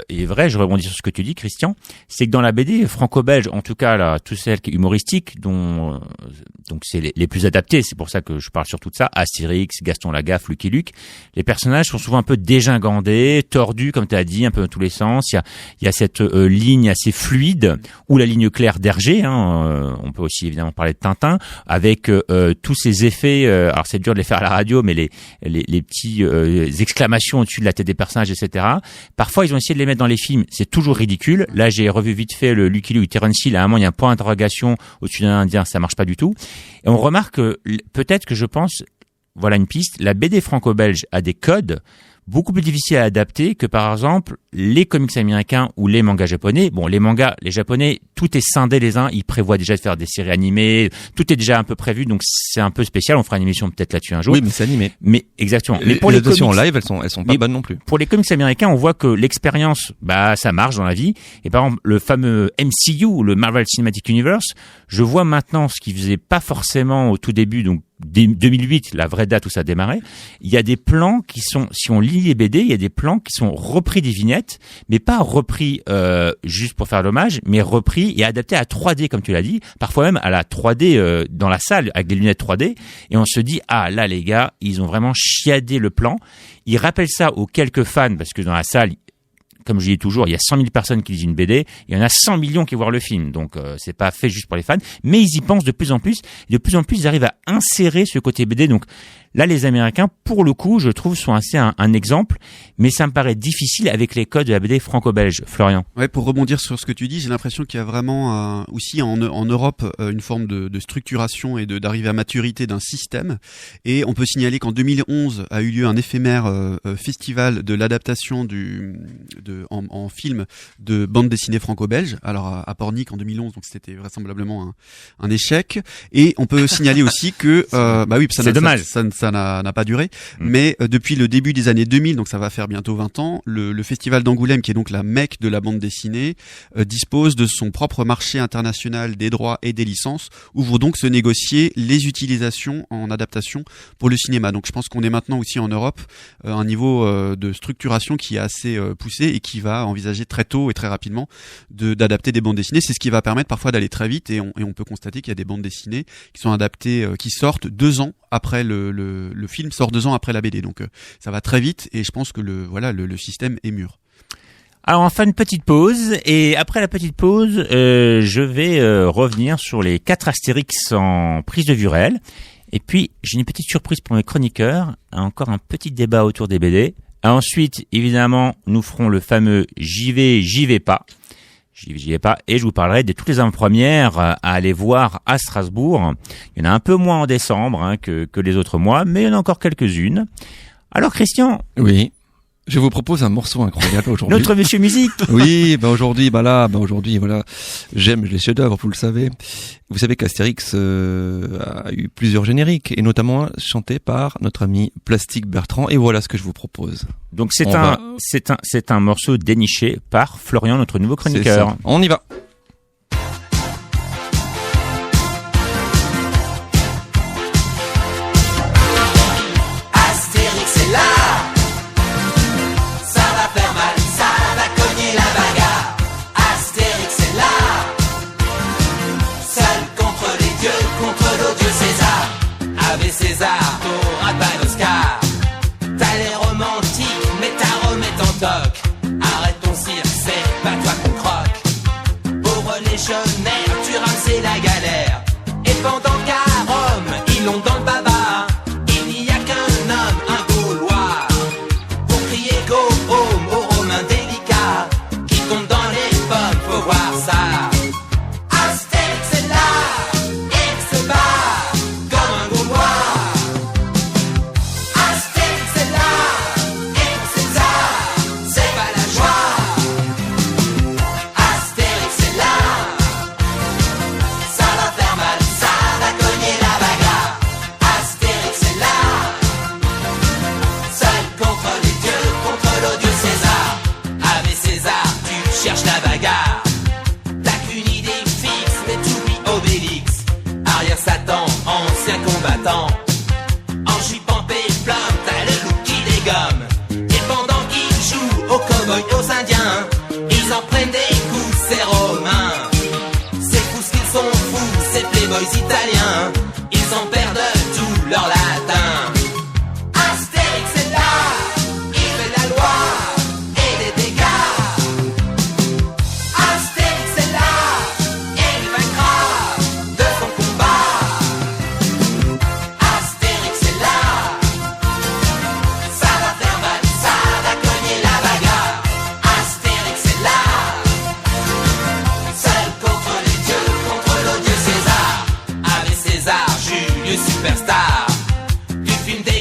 A: Et vrai, je rebondis sur ce que tu dis, Christian, c'est que dans la BD franco-belge, en tout cas là, toutes celles qui humoristiques, dont donc c'est les plus adaptées, c'est pour ça que je parle surtout de ça, Astérix, Gaston Lagaffe, Lucky Luke, les personnages sont souvent un peu dégingandés, tordus, comme tu as dit, un peu dans tous les sens. Il y a cette ligne assez fluide, ou la ligne claire d'Hergé, on peut aussi évidemment parler de Tintin, avec tous ces effets, alors c'est dur de les faire à la radio, mais les petits exclamations au-dessus de la tête des personnages, etc. Parfois, ils ont essayé de les mettre dans les films. C'est toujours ridicule. Là, j'ai revu vite fait le Lucky Luke, Terence Hill. À un moment, il y a un point d'interrogation au-dessus d'un Indien. Ça marche pas du tout. Et on remarque que peut-être que je pense voilà une piste, la BD franco-belge a des codes beaucoup plus difficiles à adapter que par exemple les comics américains ou les mangas japonais. Bon, les mangas, les japonais, tout est scindé les uns, ils prévoient déjà de faire des séries animées, tout est déjà un peu prévu, donc c'est un peu spécial, on fera une émission peut-être là-dessus un jour.
F: Oui, mais c'est animé.
A: Mais exactement.
F: Mais pour les adaptations en live, elles sont pas bonnes non plus.
A: Pour les comics américains, on voit que l'expérience, ça marche dans la vie. Et par exemple, le fameux MCU, le Marvel Cinematic Universe, je vois maintenant ce qui faisait pas forcément au tout début, donc 2008, la vraie date où ça a démarré, il y a des plans qui sont, si on lit les BD, il y a des plans qui sont repris des vignettes, mais pas repris juste pour faire l'hommage, mais repris et adaptés à 3D, comme tu l'as dit, parfois même à la 3D dans la salle, avec des lunettes 3D, et on se dit, ah là les gars, ils ont vraiment chiadé le plan. Ils rappellent ça aux quelques fans, parce que dans la salle, comme je dis toujours, il y a 100 000 personnes qui lisent une BD, il y en a 100 millions qui voient le film, donc c'est pas fait juste pour les fans, mais ils y pensent de plus en plus, ils arrivent à insérer ce côté BD, donc là les Américains, pour le coup, je trouve, sont assez un exemple, mais ça me paraît difficile avec les codes de la BD franco-belge. Florian.
E: Ouais, pour rebondir sur ce que tu dis, j'ai l'impression qu'il y a vraiment aussi en Europe une forme de structuration et d'arrivée à maturité d'un système, et on peut signaler qu'en 2011 a eu lieu un éphémère festival de l'adaptation en film de bande dessinée franco-belge, alors à Pornic en 2011, donc c'était vraisemblablement un échec. Et on peut signaler aussi que
A: c'est dommage,
E: ça n'a pas duré, mais depuis le début des années 2000, donc ça va faire bientôt 20 ans, le festival d'Angoulême, qui est donc la Mecque de la bande dessinée, dispose de son propre marché international des droits et des licences, où vont donc se négocier les utilisations en adaptation pour le cinéma. Donc je pense qu'on est maintenant aussi en Europe à un niveau de structuration qui est assez poussé et qui va envisager très tôt et très rapidement d'adapter des bandes dessinées. C'est ce qui va permettre parfois d'aller très vite, et on peut constater qu'il y a des bandes dessinées qui sont adaptées, qui sortent 2 ans après le film sort 2 ans après la BD. Donc ça va très vite, et je pense que le système est mûr.
A: Alors on fait une petite pause, et après la petite pause, je vais revenir sur les 4 Astérix en prise de vue réelle. Et puis j'ai une petite surprise pour mes chroniqueurs, encore un petit débat autour des BD. Ensuite, évidemment, nous ferons le fameux j'y vais pas. J'y vais pas, et je vous parlerai de toutes les avant-premières à aller voir à Strasbourg. Il y en a un peu moins en décembre que les autres mois, mais il y en a encore quelques-unes. Alors Christian.
F: Oui. Je vous propose un morceau incroyable aujourd'hui.
A: Notre monsieur musique.
F: Oui, aujourd'hui, voilà. J'aime les chefs-d'œuvre, vous le savez. Vous savez qu'Astérix a eu plusieurs génériques, et notamment un chanté par notre ami Plastique Bertrand, et voilà ce que je vous propose.
A: Donc c'est un morceau déniché par Florian, notre nouveau chroniqueur.
F: On y va.
G: César, t'auras pas d'Oscar. T'as l'air romantique, mais ta remet en toc. Arrête ton cirque, c'est pas toi qu'on croque. Pauvre légionnaire, tu rames la galère. Et pendant qu'à Rome, ils l'ont dans le baba, il n'y a qu'un homme, un Gaulois, pour crier go home aux Romains délicats qui tombent dans les pommes, faut voir ça. Astérix est là, il se bat. Cherche la bagarre, t'as qu'une idée fixe, mais t'oublies Obélix. Arrière Satan, ancien combattant, en jupe en péplum, t'as le look qui dégomme. Et pendant qu'ils jouent aux cow-boys, aux indiens, ils en prennent des coups, ces Romains. C'est fou ce qu'ils sont fous, ces playboys italiens, ils en perdent tout leur latin. Astérix est là, il fait la loi et des dégâts. Superstar du film des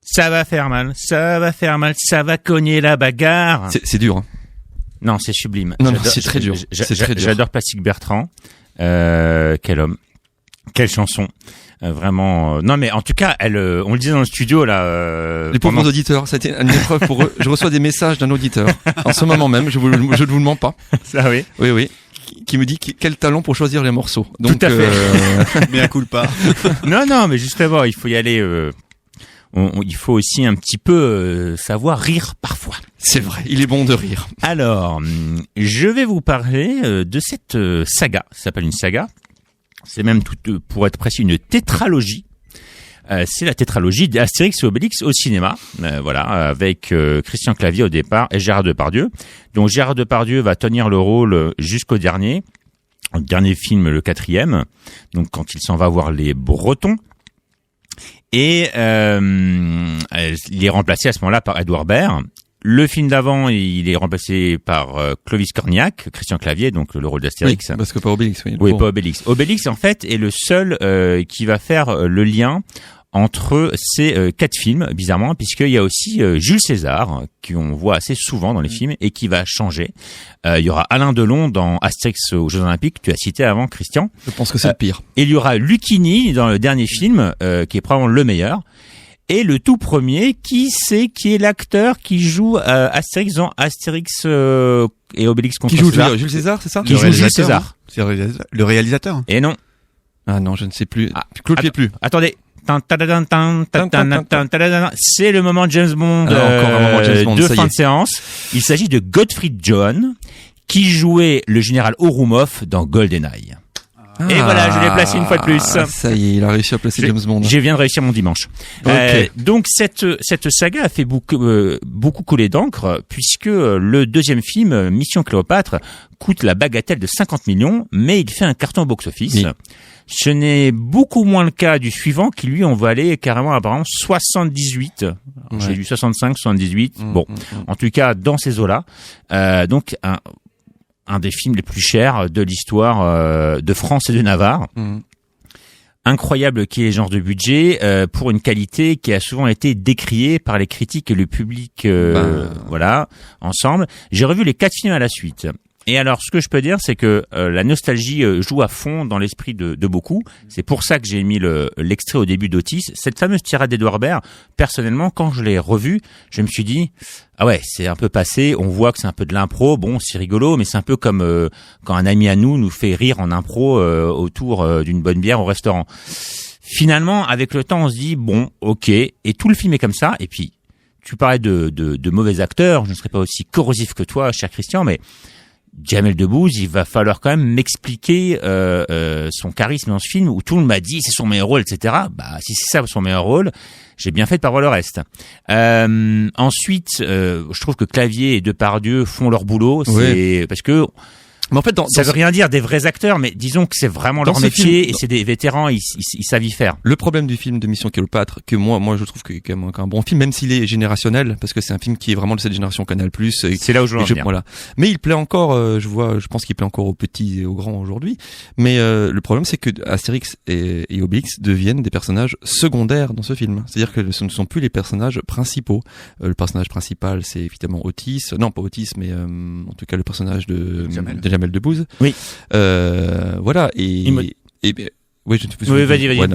A: Ça va faire mal, ça va cogner la bagarre.
F: C'est dur. Hein.
A: Non, c'est sublime.
F: Non, c'est très dur. C'est très dur.
A: J'adore Plastic Bertrand. Quel homme. Quelle chanson. Vraiment. Non, mais en tout cas, on le disait dans le studio là.
F: Les pauvres auditeurs, ça a été une épreuve pour eux. Je reçois des messages d'un auditeur en ce moment même. Je ne vous le mens pas.
A: Ça oui.
F: Oui. Qui me dit quel talent pour choisir les morceaux. Donc,
A: tout à fait.
E: Mais à coup pas.
A: Non, mais justement, il faut y aller. Il faut aussi un petit peu savoir rire parfois.
F: C'est vrai, il est bon de rire.
A: Alors, je vais vous parler de cette saga. Ça s'appelle une saga. C'est même pour être précis une tétralogie. C'est la tétralogie d'Astérix et Obélix au cinéma. Voilà, avec Christian Clavier au départ et Gérard Depardieu. Donc Gérard Depardieu va tenir le rôle jusqu'au dernier film, le 4e. Donc quand il s'en va voir les Bretons. Et il est remplacé à ce moment-là par Edouard Baird. Le film d'avant, il est remplacé par Clovis Cornillac, Christian Clavier, donc le rôle d'Astérix.
F: Oui, parce que pas Obélix.
A: Oui, pas Obélix. Obélix, en fait, est le seul qui va faire le lien entre ces 4 films, bizarrement, puisqu'il y a aussi Jules César, qu'on voit assez souvent dans les films, et qui va changer. Il y aura Alain Delon dans Astérix aux Jeux Olympiques, tu as cité avant, Christian.
F: Je pense que c'est le pire.
A: Et il y aura Lucchini dans le dernier film, qui est probablement le meilleur. Et le tout premier, qui est l'acteur qui joue Astérix dans Astérix et Obélix contre
F: César. Qui
A: César.
F: joue Jules César, c'est ça?
A: Qui joue Jules César.
E: C'est le réalisateur.
A: Et non.
F: Ah non, je ne sais plus. Claude Pieplu.
A: Attendez. C'est le moment de James Bond, de fin de séance. Il s'agit de Gottfried John, qui jouait le général Ouroumov dans GoldenEye. Et voilà, je l'ai placé une fois de plus.
F: Ça y est, il a réussi à placer James Bond.
A: Je viens de réussir mon dimanche.
F: Okay.
A: Donc cette saga a fait beaucoup couler d'encre, puisque le deuxième film, Mission Cléopâtre, coûte la bagatelle de 50 millions, mais il fait un carton au box-office. Oui. Ce n'est beaucoup moins le cas du suivant, qui lui en valait carrément apparemment 78. Ouais. J'ai lu 65, 78. En tout cas dans ces eaux-là. Donc un des films les plus chers de l'histoire de France et de Navarre. Incroyable qu'il y ait ce genre de budget pour une qualité qui a souvent été décriée par les critiques et le public. Voilà, ensemble. J'ai revu les 4 films à la suite. Et alors, ce que je peux dire, c'est que la nostalgie joue à fond dans l'esprit de beaucoup. C'est pour ça que j'ai mis l'extrait au début d'Otis. Cette fameuse tirade d'Edouard Baird, personnellement, quand je l'ai revue, je me suis dit, ah ouais, c'est un peu passé. On voit que c'est un peu de l'impro. Bon, c'est rigolo, mais c'est un peu comme quand un ami à nous fait rire en impro autour d'une bonne bière au restaurant. Finalement, avec le temps, on se dit, bon, ok. Et tout le film est comme ça. Et puis, tu parlais de mauvais acteurs. Je ne serais pas aussi corrosif que toi, cher Christian, mais Jamel Debbouze, il va falloir quand même m'expliquer son charisme dans ce film où tout le monde m'a dit c'est son meilleur rôle, etc. Bah si c'est ça son meilleur rôle, j'ai bien fait de pas voir le reste. Ensuite, je trouve que Clavier et Depardieu font leur boulot, c'est parce que mais en fait, ça veut rien dire des vrais acteurs, mais disons que c'est vraiment leur métier et c'est des vétérans, ils savent y faire.
F: Le problème du film de Mission Cléopâtre, que moi je trouve que quand même un bon film, même s'il est générationnel, parce que c'est un film qui est vraiment de cette génération Canal+.
A: C'est là où je veux en venir.
F: Voilà. Mais il plaît encore, je pense qu'il plaît encore aux petits et aux grands aujourd'hui. Mais le problème, c'est que Astérix et Obélix deviennent des personnages secondaires dans ce film. C'est-à-dire que ce ne sont plus les personnages principaux. Le personnage principal, c'est évidemment Otis. Non, pas Otis, mais en tout cas le personnage de Jamel Debbouze.
A: Oui.
F: Voilà. Oui, je ne sais plus.
A: Oui, vas-y.
F: Ouais,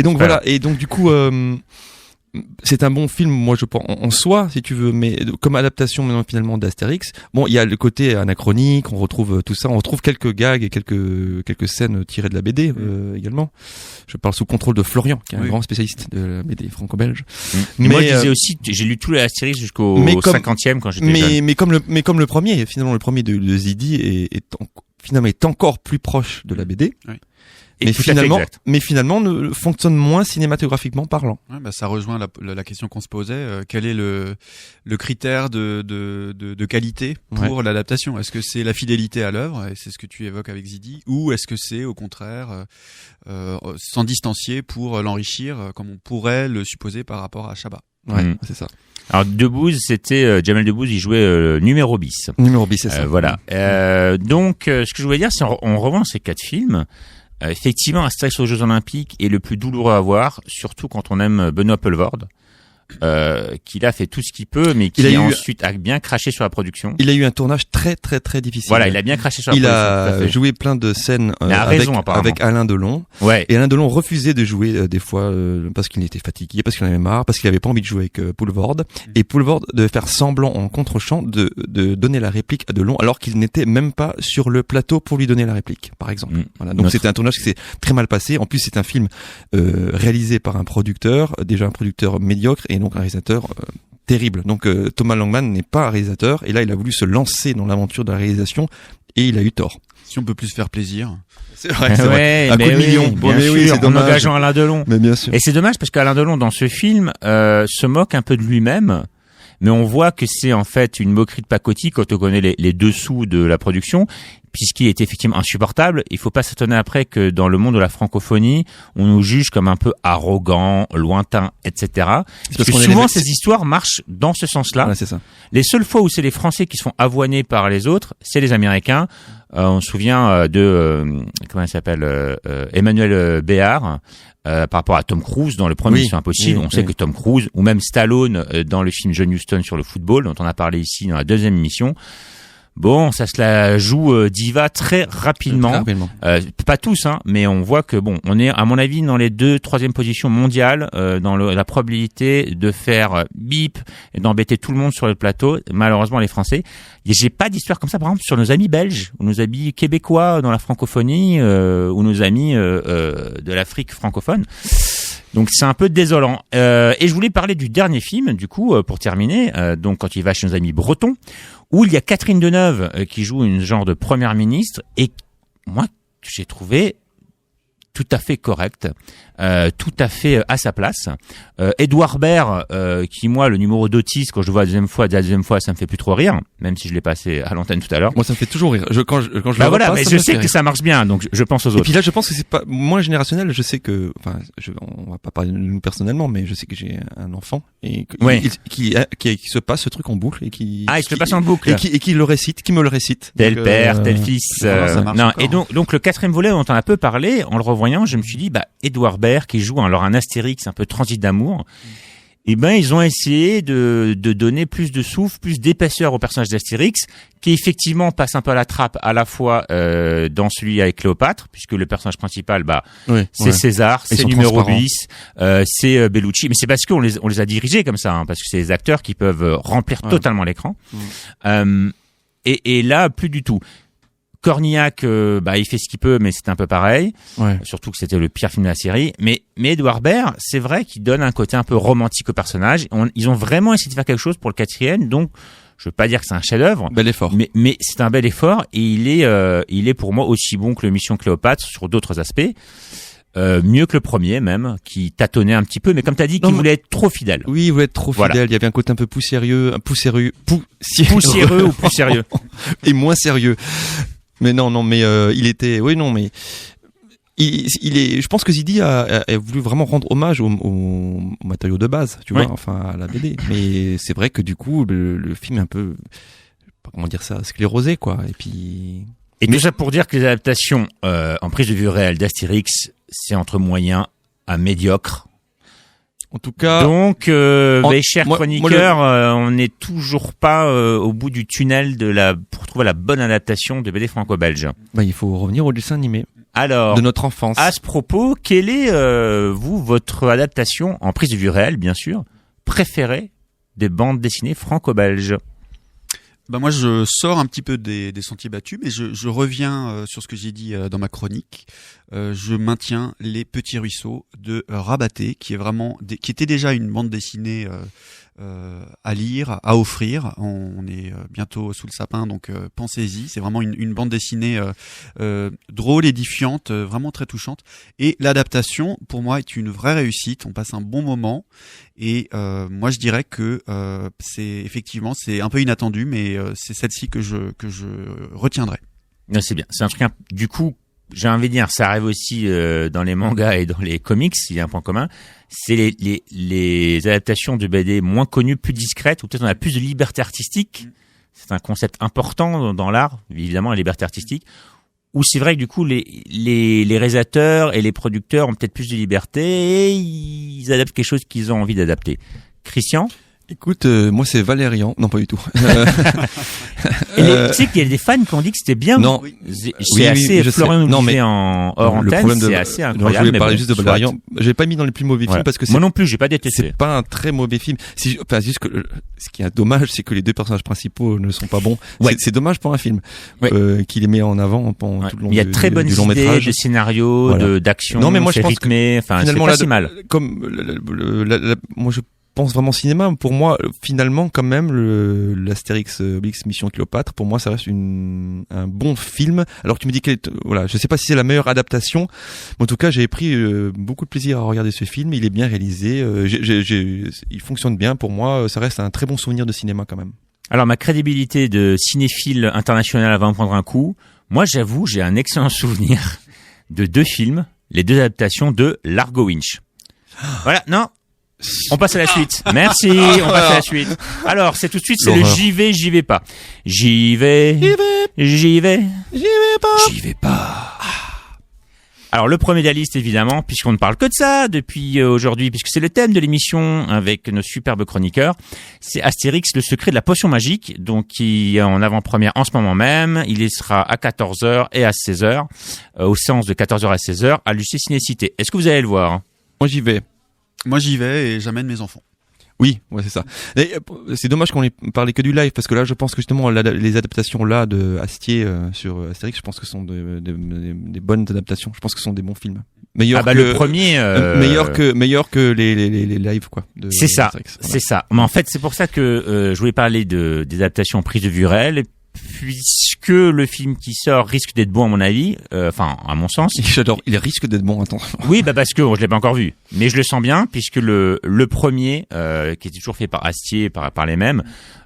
F: donc voilà. Et donc du coup, c'est un bon film, moi je pense en soi, si tu veux, mais comme adaptation maintenant finalement d'Astérix. Bon, il y a le côté anachronique, on retrouve tout ça, on retrouve quelques gags et quelques scènes tirées de la BD également. Je parle sous contrôle de Florian, qui est un grand spécialiste de la BD franco-belge.
A: Mais moi je disais aussi, j'ai lu tous les Astérix jusqu'au 50e quand j'étais jeune.
F: Mais comme le premier, finalement le premier de Zidi finalement est encore plus proche de la BD. Oui. Mais finalement ne fonctionne moins cinématographiquement parlant.
E: Ouais, ça rejoint la question qu'on se posait. Quel est le critère de qualité pour l'adaptation? Est-ce que c'est la fidélité à l'œuvre, et c'est ce que tu évoques avec Zidi, ou est-ce que c'est au contraire s'en distancier pour l'enrichir, comme on pourrait le supposer par rapport à Chabat?
F: Ouais, c'est ça.
A: Alors Debbouze, c'était Jamel Debbouze, il jouait numéro bis.
F: Numéro bis, c'est ça.
A: Voilà. Donc, ce que je voulais dire, c'est on revend ces 4 films. Effectivement, Astérix aux Jeux Olympiques est le plus douloureux à voir, surtout quand on aime Benoît Poelvoorde. qu'il a fait tout ce qu'il peut, mais qui ensuite a bien craché sur la production.
F: Il a eu un tournage très très très difficile.
A: Voilà, il a bien craché sur la production.
F: Il a joué plein de scènes avec Alain Delon.
A: Ouais.
F: Et Alain Delon refusait de jouer des fois parce qu'il était fatigué, parce qu'il en avait marre, parce qu'il avait pas envie de jouer avec Poulvord. Et Poulvord devait faire semblant en contre-champ de donner la réplique à Delon alors qu'il n'était même pas sur le plateau pour lui donner la réplique, par exemple. Voilà. Donc c'était un tournage qui s'est très mal passé. En plus, c'est un film réalisé par un producteur, déjà un producteur médiocre, et donc un réalisateur terrible. Donc Thomas Langman n'est pas un réalisateur, et là il a voulu se lancer dans l'aventure de la réalisation, et il a eu tort.
E: Si on peut plus se faire plaisir.
F: C'est vrai. Un coup de million.
A: Bien sûr,
F: c'est dommage.
A: En engageant Alain Delon.
F: Mais bien sûr.
A: Et c'est dommage parce qu'Alain Delon, dans ce film, se moque un peu de lui-même. Mais on voit que c'est en fait une moquerie de pacotille quand on connaît les dessous de la production, puisqu'il est effectivement insupportable. Il faut pas s'étonner après que dans le monde de la francophonie, on nous juge comme un peu arrogant, lointain, etc. Parce que souvent ces histoires marchent dans ce sens-là.
F: Voilà, c'est ça.
A: Les seules fois où c'est les Français qui se font avoiner par les autres, c'est les Américains. On se souvient de comment il s'appelle, Emmanuel Béard. Par rapport à Tom Cruise dans le premier Mission Impossible, on sait que Tom Cruise ou même Stallone dans le film John Huston sur le football dont on a parlé ici dans la deuxième émission, bon, ça se la joue diva très rapidement. Pas tous, hein, mais on voit que bon, on est à mon avis dans les 2-3e positions mondiales dans la probabilité de faire bip et d'embêter tout le monde sur le plateau. Malheureusement, les Français. J'ai pas d'histoire comme ça, par exemple, sur nos amis belges ou nos amis québécois dans la francophonie ou nos amis de l'Afrique francophone. Donc c'est un peu désolant. Et je voulais parler du dernier film, du coup, pour terminer. Donc quand il va chez nos amis bretons, où il y a Catherine Deneuve qui joue une genre de première ministre, et moi j'ai trouvé tout à fait correct, tout à fait à sa place. Edouard Baird, qui moi le numéro d'Otis, quand je le vois la deuxième fois, ça me fait plus trop rire, même si je l'ai passé à l'antenne tout à l'heure.
F: Moi ça me fait toujours rire. Quand je
A: bah
F: le
A: voilà,
F: repasse,
A: mais
F: ça
A: je
F: me
A: sais
F: fait
A: que
F: rire.
A: ça marche bien, donc je pense aux autres.
F: Et puis là, je pense que c'est pas moins générationnel. Je sais que, enfin, on va pas parler de nous personnellement, mais je sais que j'ai un enfant et qui se passe ce truc en boucle et qui
A: il se le passe en boucle
F: et qui le récite, qui me le récite.
A: Tel père, tel fils.
E: Ça marche
A: non,
E: encore.
A: et donc le quatrième volet dont on a un peu parlé, en le revoyant, je me suis dit, Edouard Baird qui joue alors un Astérix un peu transit d'amour. Eh ben, ils ont essayé de donner plus de souffle, plus d'épaisseur au personnage d'Astérix, qui effectivement passe un peu à la trappe à la fois dans celui avec Cléopâtre, puisque le personnage principal, c'est César, c'est numéro 10, c'est Bellucci, mais c'est parce qu'on les a dirigés comme ça, hein, parce que c'est des acteurs qui peuvent remplir totalement l'écran. Et là, plus du tout. Cornillac, il fait ce qu'il peut, mais c'est un peu pareil. Surtout que c'était le pire film de la série. Mais Edouard Baird, c'est vrai qu'il donne un côté un peu romantique au personnage. Ils ont vraiment essayé de faire quelque chose pour le quatrième, donc je veux pas dire que c'est un chef-d'œuvre.
F: Bel effort.
A: Mais c'est un bel effort, et il est pour moi aussi bon que le Mission Cléopâtre sur d'autres aspects. Mieux que le premier même, qui tâtonnait un petit peu, mais comme t'as dit, qu'il voulait être trop fidèle.
F: Oui, il voulait être trop fidèle. Il y avait un côté un peu poussiéreux ou poussiéreux
A: plus sérieux.
F: Et moins sérieux. Mais mais il était, mais il est, je pense que Zidi a voulu vraiment rendre hommage au matériau de base, tu vois, enfin à la BD. Mais c'est vrai que du coup, le film est un peu, comment dire ça, sclérosé, quoi. Et puis.
A: Tout ça pour dire que les adaptations en prise de vue réelle d'Astérix, c'est entre moyen à médiocre.
F: En tout cas.
A: Donc, mes chers chroniqueurs, on n'est toujours pas au bout du tunnel pour trouver la bonne adaptation de BD franco-belge.
F: Il faut revenir au dessin animé.
A: Alors,
F: de notre enfance.
A: À ce propos, quelle est votre adaptation en prise de vue réelle, bien sûr, préférée des bandes dessinées franco-belges?
E: Moi, je sors un petit peu des sentiers battus, mais je reviens sur ce que j'ai dit dans ma chronique. Je maintiens Les Petits Ruisseaux de Rabaté, qui était déjà une bande dessinée à lire, à offrir. On est bientôt sous le sapin, donc pensez-y. C'est vraiment une bande dessinée drôle, édifiante, vraiment très touchante. Et l'adaptation, pour moi, est une vraie réussite. On passe un bon moment. Et moi, je dirais que c'est un peu inattendu, mais c'est celle-ci que je retiendrai.
A: C'est bien. C'est un truc du coup. J'ai envie de dire, ça arrive aussi dans les mangas et dans les comics, il y a un point commun, c'est les adaptations de BD moins connues, plus discrètes, où peut-être on a plus de liberté artistique. C'est un concept important dans l'art, évidemment, la liberté artistique, où c'est vrai que du coup, les réalisateurs et les producteurs ont peut-être plus de liberté et ils adaptent quelque chose qu'ils ont envie d'adapter. Christian?
F: Écoute, moi c'est Valérian. Non, pas du tout.
A: Tu sais qu'il y a des fans qui ont dit que c'était bien.
F: Non.
A: C'est assez,
F: je sais.
A: Florian nous
F: Non,
A: le
F: mais
A: disait en hors antenne, c'est assez
F: Non,
A: incroyable.
F: je voulais
A: mais
F: parler
A: bon,
F: juste de
A: soit.
F: Valérian. J'ai pas mis dans les plus mauvais
A: Voilà.
F: films parce que
A: Moi non plus, j'ai pas détesté.
F: c'est pas un très mauvais film. Enfin, juste que ce qui est dommage, c'est que les deux personnages principaux ne sont pas bons.
A: Ouais.
F: C'est dommage pour un film qui les met en avant pendant
A: Ouais.
F: tout le long
A: Il y a
F: du,
A: très bonnes
F: du long
A: idées
F: métrage.
A: de scénario,
F: Voilà.
A: d'action.
F: Non, mais moi, je
A: c'est
F: pense
A: rythmé. Enfin, c'est
F: finalement,
A: pas
F: là,
A: si mal.
F: comme moi je pense vraiment cinéma. Pour moi, finalement, quand même, l'Astérix Obélix Mission Cléopâtre, pour moi, ça reste un bon film. Alors, tu me dis voilà, je sais pas si c'est la meilleure adaptation, mais en tout cas, j'ai pris beaucoup de plaisir à regarder ce film. Il est bien réalisé, il fonctionne bien. Pour moi, ça reste un très bon souvenir de cinéma quand même.
A: Alors, ma crédibilité de cinéphile international va en prendre un coup. Moi, j'avoue, j'ai un excellent souvenir de 2 films, les 2 adaptations de Largo Winch. Voilà, non. On passe à la suite. Merci, on passe à la suite. Alors, c'est tout de suite, c'est le
F: L'horreur.
A: j'y vais pas. J'y vais pas. Alors, le premier de la liste, évidemment, puisqu'on ne parle que de ça depuis aujourd'hui, puisque c'est le thème de l'émission avec nos superbes chroniqueurs, c'est Astérix, le secret de la potion magique, donc qui est en avant-première en ce moment même. Il y sera à 14h et à 16h, aux séances de 14h à 16h, à l'UC Ciné-Cité. Est-ce que vous allez le voir?
F: Moi, j'y vais.
E: Moi, j'y vais et j'amène mes enfants.
F: Oui, ouais, c'est ça. Et, c'est dommage qu'on ait parlé que du live parce que là, je pense que justement les adaptations là de Astier sur Astérix, je pense que ce sont des bonnes adaptations. Je pense que ce sont des bons films. Meilleur que
A: le premier,
F: meilleur que les lives quoi.
A: C'est ça,
F: Astérix, voilà.
A: c'est ça. Mais en fait, c'est pour ça que je voulais parler des adaptations prises de vue réelle, puisque le film qui sort risque d'être bon à mon avis, enfin à mon sens.
F: J'adore. Il risque d'être bon. Attends.
A: Oui, parce que je l'ai pas encore vu, mais je le sens bien puisque le premier qui était toujours fait par Astier, par les mêmes,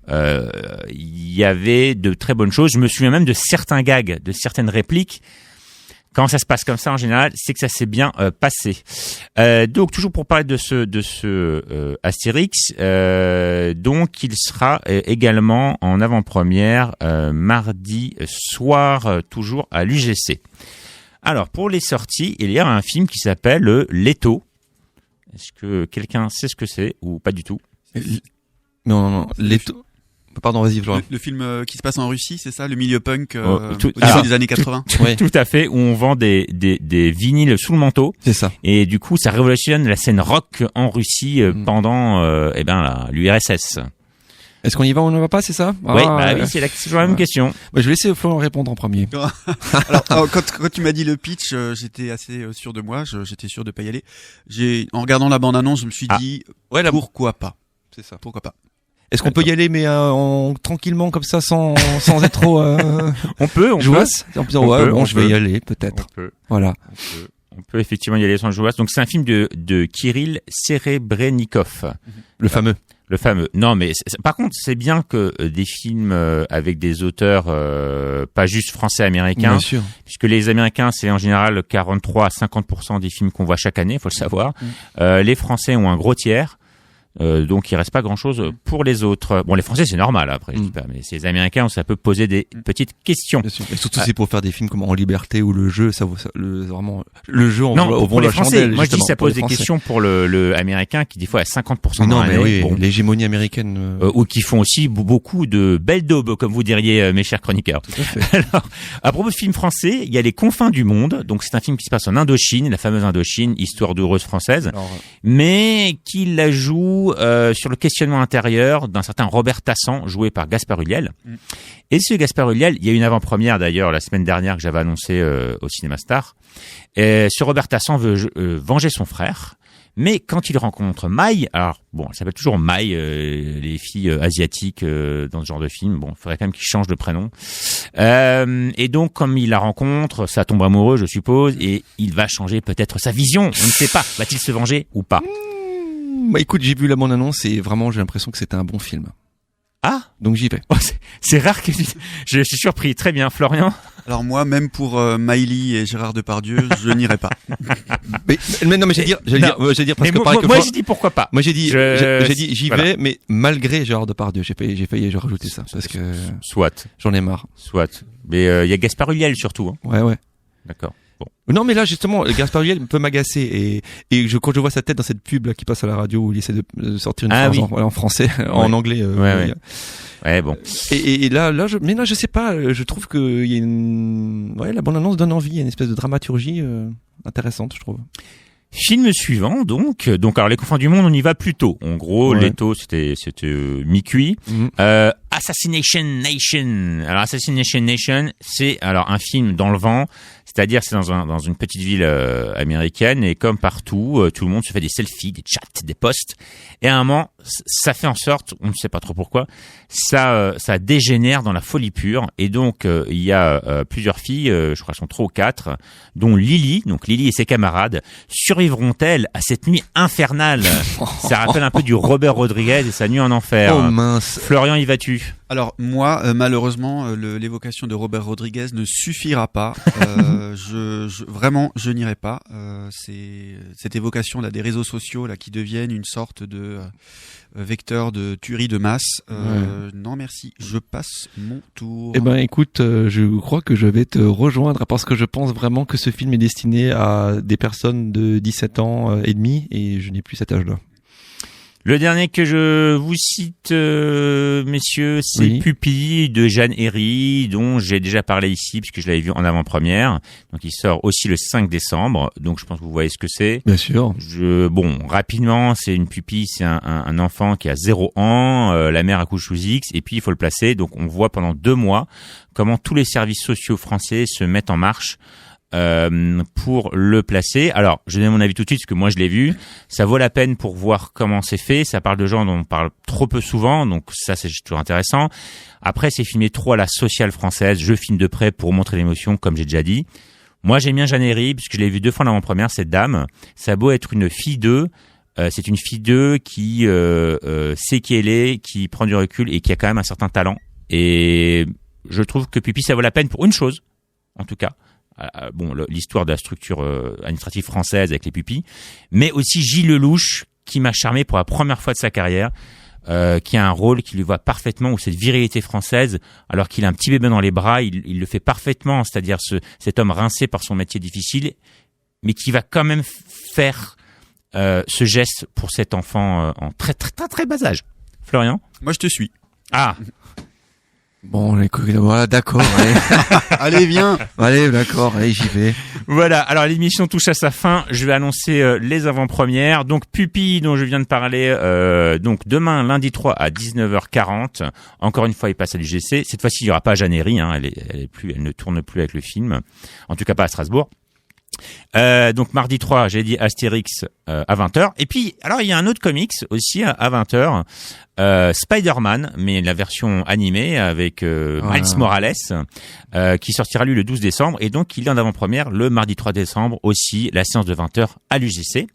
A: il y avait de très bonnes choses. Je me souviens même de certains gags, de certaines répliques. Quand ça se passe comme ça en général, c'est que ça s'est bien passé. Donc toujours pour parler de ce Astérix, donc il sera également en avant-première mardi soir, toujours à l'UGC. Alors pour les sorties, il y a un film qui s'appelle Leto. Est-ce que quelqu'un sait ce que c'est ou pas du tout?
F: Non. Pardon, vas-y, Florian.
E: Le film qui se passe en Russie, c'est ça, le milieu punk
A: Oh,
E: au
A: tout-
E: début
A: alors,
E: des années 80.
F: Ouais.
A: Tout à fait, où on vend des vinyles sous le manteau.
F: C'est ça.
A: Et du coup, ça révolutionne la scène rock en Russie pendant l'URSS.
F: Est-ce qu'on y va ou on ne va pas, c'est ça?
A: Oui, c'est toujours la même question.
F: Je vais laisser Florian répondre en premier.
E: Alors, quand tu m'as dit le pitch, j'étais assez sûr de moi, j'étais sûr de pas y aller. En regardant la bande-annonce, je me suis dit,
F: Ouais,
E: pourquoi pas?
F: c'est ça.
E: Pourquoi pas?
F: Est-ce qu'on peut y aller, mais tranquillement comme ça, sans être trop
A: On peut.
F: jouasse en disant je vais y aller peut-être. Voilà.
A: On peut effectivement y aller sans jouasse. Donc c'est un film de Kirill Serebrennikov.
F: Le fameux.
A: Le fameux. Non, mais par contre, c'est bien que des films avec des auteurs pas juste français-américains,
F: Bien sûr.
A: puisque les Américains, c'est en général 43 à 50% des films qu'on voit chaque année, faut le savoir. Les Français ont un gros tiers. Donc il reste pas grand chose pour les autres. Bon, les Français c'est normal après, je dis pas, mais c'est les Américains où ça peut poser des petites questions.
F: Bien sûr. Et surtout c'est pour faire des films comme En Liberté ou Le Jeu, vraiment le jeu en
A: Non, pour
F: la
A: les Français.
F: chandelle.
A: Moi je dis
F: justement,
A: ça
F: pour
A: pose
F: les
A: des
F: Français.
A: questions pour le Américain qui des fois a 50%
F: Non,
A: dans
F: mais
A: l'année.
F: oui,
A: Bon.
F: l'hégémonie américaine.
A: Ou qui font aussi beaucoup de belles daubes, comme vous diriez, mes chers chroniqueurs.
F: Tout à fait.
A: Alors, à propos de films français, il y a Les Confins du Monde. Donc, c'est un film qui se passe en Indochine, la fameuse Indochine, histoire douloureuse française,
F: Alors,
A: mais qui la joue sur le questionnement intérieur d'un certain Robert Tassan, joué par Gaspard Ulliel. Et ce Gaspard Ulliel, il y a une avant-première d'ailleurs la semaine dernière que j'avais annoncé au Cinéma Star. Et ce Robert Tassan veut venger son frère. Mais quand il rencontre Mai, alors bon, elle s'appelle toujours Mai, les filles asiatiques dans ce genre de film. Bon, il faudrait quand même qu'il change de prénom. Et donc, comme il la rencontre, ça tombe amoureux, je suppose, et il va changer peut-être sa vision. On ne sait pas, va-t-il se venger ou pas?
F: bah écoute, j'ai vu la bande-annonce et vraiment j'ai l'impression que c'était un bon film.
A: Ah,
F: Donc j'y vais.
A: oh, c'est rare que je suis surpris. Très bien, Florian.
E: Alors moi, même pour Miley et Gérard Depardieu, je n'irai pas.
F: Mais non, mais j'allais dire parce
A: Mais
F: que pareil que
A: moi
F: toi-
A: j'ai dit pourquoi pas.
F: Moi j'ai dit j'y
A: voilà.
F: vais, mais malgré Gérard Depardieu, j'ai failli rajouter ça parce que
A: Soit.
F: j'en ai marre.
A: Mais il y a Gaspard Ulliel surtout. Hein.
F: Ouais.
A: D'accord. Bon.
F: Non, mais là, justement, Gaspard Ulliel peut m'agacer et quand je vois sa tête dans cette pub là qui passe à la radio où il essaie de sortir une phrase en français, en anglais.
A: Ouais, bon.
F: Et là, je sais pas, je trouve que il y a la bande-annonce donne envie, il y a une espèce de dramaturgie intéressante, je trouve.
A: Film suivant, donc alors les confins du monde, on y va plus tôt. En gros, Leto, c'était mi-cuit. Assassination Nation. Alors Assassination Nation, c'est alors un film dans le vent, c'est-à-dire c'est dans une petite ville américaine et comme partout, tout le monde se fait des selfies, des chats, des posts. Et à un moment, ça fait en sorte, on ne sait pas trop pourquoi, ça dégénère dans la folie pure. Et donc il y a plusieurs filles, je crois qu'elles sont 3 ou 4, dont Lily. Donc Lily et ses camarades survivront-elles à cette nuit infernale? Ça rappelle un peu du Robert Rodriguez et sa nuit en enfer.
F: Oh mince.
A: Florian, y vas-tu?
E: Alors moi, malheureusement, l'évocation de Robert Rodriguez ne suffira pas. Vraiment, je n'irai pas. C'est cette évocation là des réseaux sociaux là qui deviennent une sorte de vecteur de tuerie de masse. Non merci, je passe mon tour.
F: Eh ben écoute, je crois que je vais te rejoindre parce que je pense vraiment que ce film est destiné à des personnes de 17 ans et demi et je n'ai plus cet âge-là.
A: Le dernier que je vous cite, messieurs, c'est Pupille de Jeanne Herry, dont j'ai déjà parlé ici, puisque je l'avais vu en avant-première. Donc, il sort aussi le 5 décembre. Donc, je pense que vous voyez ce que c'est.
F: Bien sûr.
A: Bon, rapidement, c'est une pupille, c'est un enfant qui a 0 ans, la mère accouche sous X, et puis il faut le placer. Donc, on voit pendant 2 mois comment tous les services sociaux français se mettent en marche pour le placer. Alors, je donne mon avis tout de suite parce que moi je l'ai vu. Ça vaut la peine pour voir comment c'est fait. Ça parle de gens dont on parle trop peu souvent, donc ça c'est toujours intéressant. Après, c'est filmé trop à la sociale française. Je filme de près pour montrer l'émotion, comme j'ai déjà dit. Moi, j'aime bien Jeanne Herry puisque je l'ai vu 2 fois en avant-première. Cette dame, ça a beau être une fille d'eux. C'est une fille d'eux qui sait qui elle est, qui prend du recul et qui a quand même un certain talent. Et je trouve que Pupille, ça vaut la peine pour une chose, en tout cas. Bon, l'histoire de la structure administrative française avec les pupilles, mais aussi Gilles Lelouch qui m'a charmé pour la première fois de sa carrière, qui a un rôle qui lui va parfaitement, où cette virilité française, alors qu'il a un petit bébé dans les bras, il le fait parfaitement, c'est-à-dire cet homme rincé par son métier difficile, mais qui va quand même faire ce geste pour cet enfant en très très très très bas âge. Florian?
E: Moi je te suis.
A: Ah.
F: Bon, voilà, d'accord. Allez,
E: allez, viens.
F: Allez, d'accord, allez, j'y vais.
A: Voilà. Alors, l'émission touche à sa fin. Je vais annoncer les avant-premières. Donc, Pupille, dont je viens de parler, donc demain, lundi 3 à 19h40. Encore une fois, il passe à l'UGC. Cette fois-ci, il n'y aura pas Jeanne Herry, hein. Elle ne tourne plus avec le film. En tout cas, pas à Strasbourg. Donc mardi 3, j'ai dit Astérix à 20h. Et puis, alors il y a un autre comics aussi à 20h, Spider-Man, mais la version animée avec Miles Morales, qui sortira lui le 12 décembre. Et donc il est en avant-première le mardi 3 décembre aussi, la séance de 20h à l'UGC.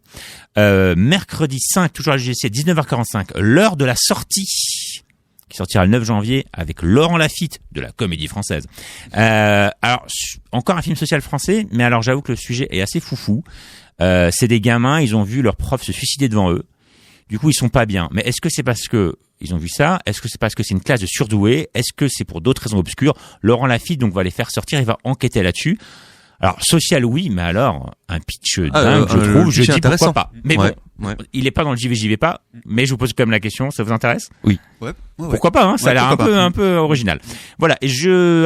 A: Mercredi 5, toujours à l'UGC, 19h45, l'heure de la sortie, qui sortira le 9 janvier avec Laurent Lafitte de la Comédie Française. Alors, encore un film social français, mais alors j'avoue que le sujet est assez foufou. C'est des gamins, ils ont vu leur prof se suicider devant eux. Du coup, ils sont pas bien. Mais est-ce que c'est parce que ils ont vu ça? Est-ce que c'est parce que c'est une classe de surdoués? Est-ce que c'est pour d'autres raisons obscures? Laurent Lafitte donc va les faire sortir, il va enquêter là-dessus. Alors, social, oui, mais alors, un pitch dingue, je trouve, je dis pourquoi pas. Mais bon, il est pas dans le JV pas, mais je vous pose quand même la question, ça vous intéresse?
F: Oui.
E: Ouais.
A: Pourquoi pas, hein, ça a l'air un peu original. Voilà. Et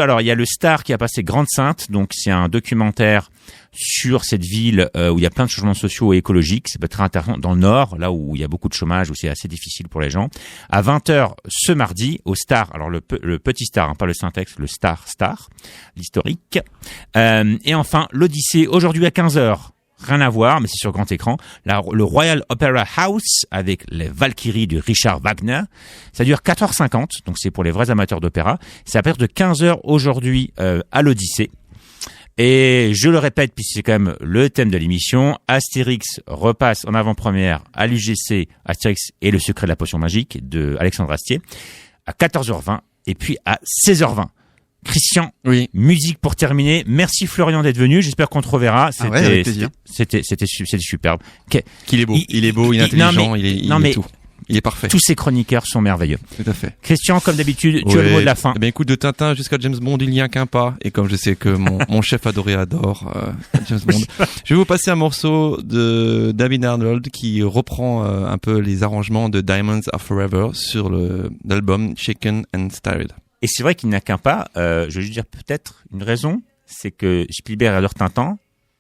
A: alors, il y a le Star qui a passé Grande Sainte, donc c'est un documentaire sur cette ville où il y a plein de changements sociaux et écologiques. Ça peut être très intéressant dans le Nord, là où il y a beaucoup de chômage, où c'est assez difficile pour les gens. À 20h ce mardi, au Star, alors le petit Star, hein, pas le Syntex, le Star, l'historique. Et enfin, l'Odyssée, aujourd'hui à 15h. Rien à voir, mais c'est sur grand écran. Le Royal Opera House avec les Valkyries de Richard Wagner. Ça dure 4h50, donc c'est pour les vrais amateurs d'opéra. C'est à partir de 15h aujourd'hui à l'Odyssée. Et je le répète, puisque c'est quand même le thème de l'émission, Astérix repasse en avant-première à l'UGC, Astérix et le secret de la potion magique de Alexandre Astier, à 14h20 et puis à 16h20. Christian,
F: oui.
A: Musique pour terminer. Merci Florian d'être venu. J'espère qu'on te reverra.
E: Avec plaisir.
A: C'était superbe.
F: Qu'il est beau. Il est beau, il est intelligent, il est tout. Il est parfait.
A: Tous ces chroniqueurs sont merveilleux.
F: Tout à fait.
A: Christian, comme d'habitude, tu as le mot de la fin.
F: Eh bien, écoute, de Tintin jusqu'à James Bond, il n'y a qu'un pas. Et comme je sais que mon chef adoré adore James Bond, je vais vous passer un morceau de David Arnold qui reprend un peu les arrangements de Diamonds Are Forever sur l'album Shaken and Stirred.
A: Et c'est vrai qu'il n'y a qu'un pas. Je vais juste dire peut-être une raison, c'est que Spielberg adore Tintin.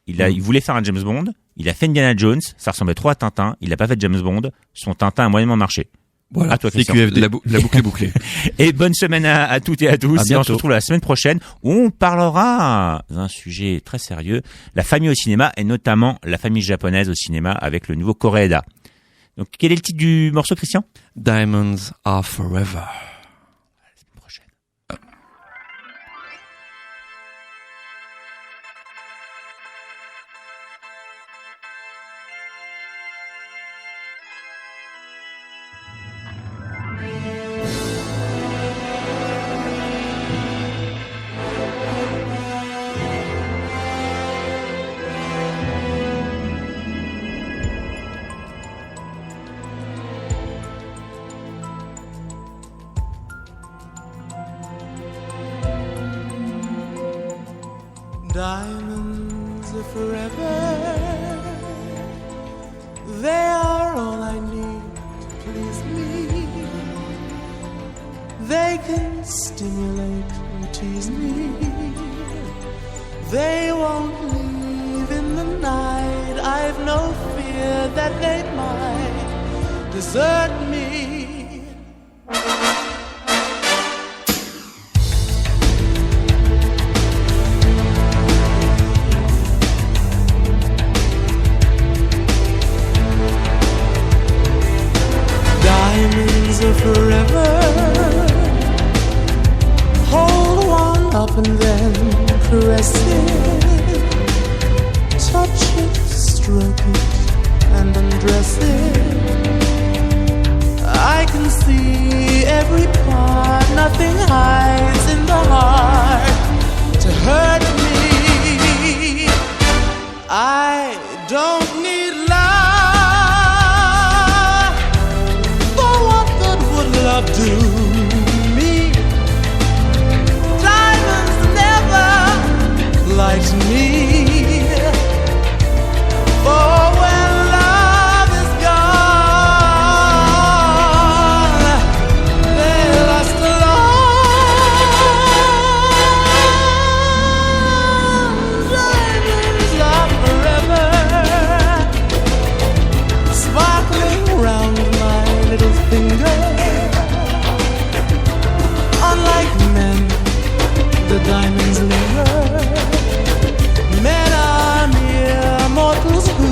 A: Il voulait faire un James Bond. Il a fait Indiana Jones. Ça ressemblait trop à Tintin. Il n'a pas fait James Bond. Son Tintin a moyennement marché.
F: Voilà.
A: À toi, Christian.
F: La boucle est bouclée.
A: Et bonne semaine à toutes et à tous. Et on se retrouve la semaine prochaine où on parlera d'un sujet très sérieux, la famille au cinéma et notamment la famille japonaise au cinéma avec le nouveau Koreeda. Donc, quel est le titre du morceau, Christian?
F: Diamonds Are Forever.
H: Diamonds are forever. They are all I need to please me. They can stimulate and tease me. They won't leave in the night. I've no fear that they might desert me. Diamonds are forever. Hold one up and then caress it. Touch it, stroke it, and undress it. I can see every part. Nothing hides in the heart to hurt me. I don't need love. Love do me. Diamonds never light me. For when love is gone, they lost alone. Diamonds are forever, sparkling round my little finger. Unlike men, the diamonds linger. Men are mere mortals who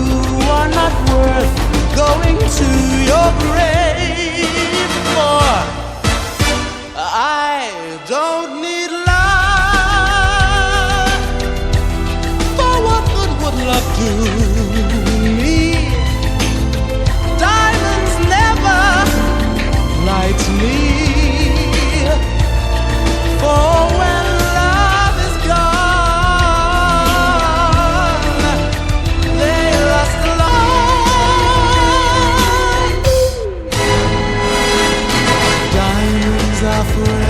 H: are not worth going to your grave for. I don't need love. For what good would love do me? Diamonds never light me. For when love is gone, they lost alone. Diamonds are forever.